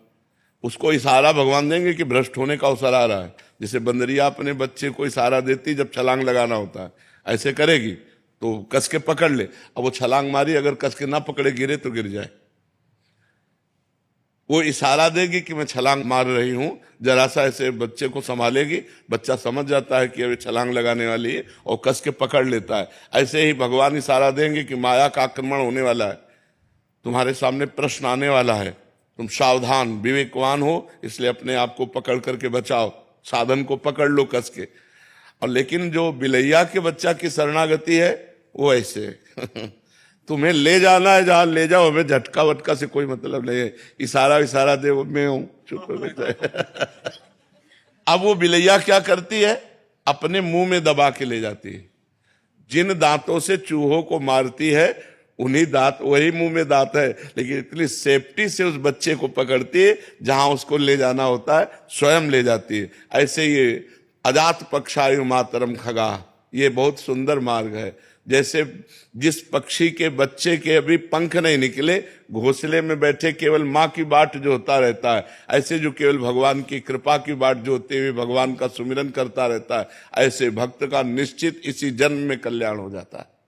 उसको इशारा भगवान देंगे कि भ्रष्ट होने का अवसर आ रहा है। जैसे बंदरिया अपने बच्चे को इशारा देती जब छलांग लगाना होता है, ऐसे करेगी तो कस के पकड़ ले, अब वो छलांग मारी, अगर कस के ना पकड़े गिरे तो गिर जाए। वो इशारा देगी कि मैं छलांग मार रही हूं, जरा सा ऐसे बच्चे को संभालेगी, बच्चा समझ जाता है कि अभी छलांग लगाने वाली है और कस के पकड़ लेता है। ऐसे ही भगवान इशारा देंगे कि माया का आक्रमण होने वाला है, तुम्हारे सामने प्रश्न आने वाला है, तुम सावधान विवेकवान हो, इसलिए अपने आप को पकड़ करके बचाओ, साधन को पकड़ लो कस के। और लेकिन जो बिलैया के बच्चा की शरणागति है वो ऐसे तुम्हें ले जाना है जहां ले जाओ, हमें झटका वटका से कोई मतलब नहीं है, इशारा दे मैं हूं, चुप हो गए। अब वो बिलैया क्या करती है, अपने मुंह में दबा के ले जाती है। जिन दांतों से चूहों को मारती है उन्हीं दांत, वही मुंह में दांत है, लेकिन इतनी सेफ्टी से उस बच्चे को पकड़ती है, जहां उसको ले जाना होता है स्वयं ले जाती है। ऐसे ये अजात पक्षायु मातरम खगा, ये बहुत सुंदर मार्ग है। जैसे जिस पक्षी के बच्चे के अभी पंख नहीं निकले, घोंसले में बैठे केवल माँ की बाट जो होता रहता है, ऐसे जो केवल भगवान की कृपा की बाट जो होते हुए भगवान का सुमिरन करता रहता है, ऐसे भक्त का निश्चित इसी जन्म में कल्याण हो जाता है।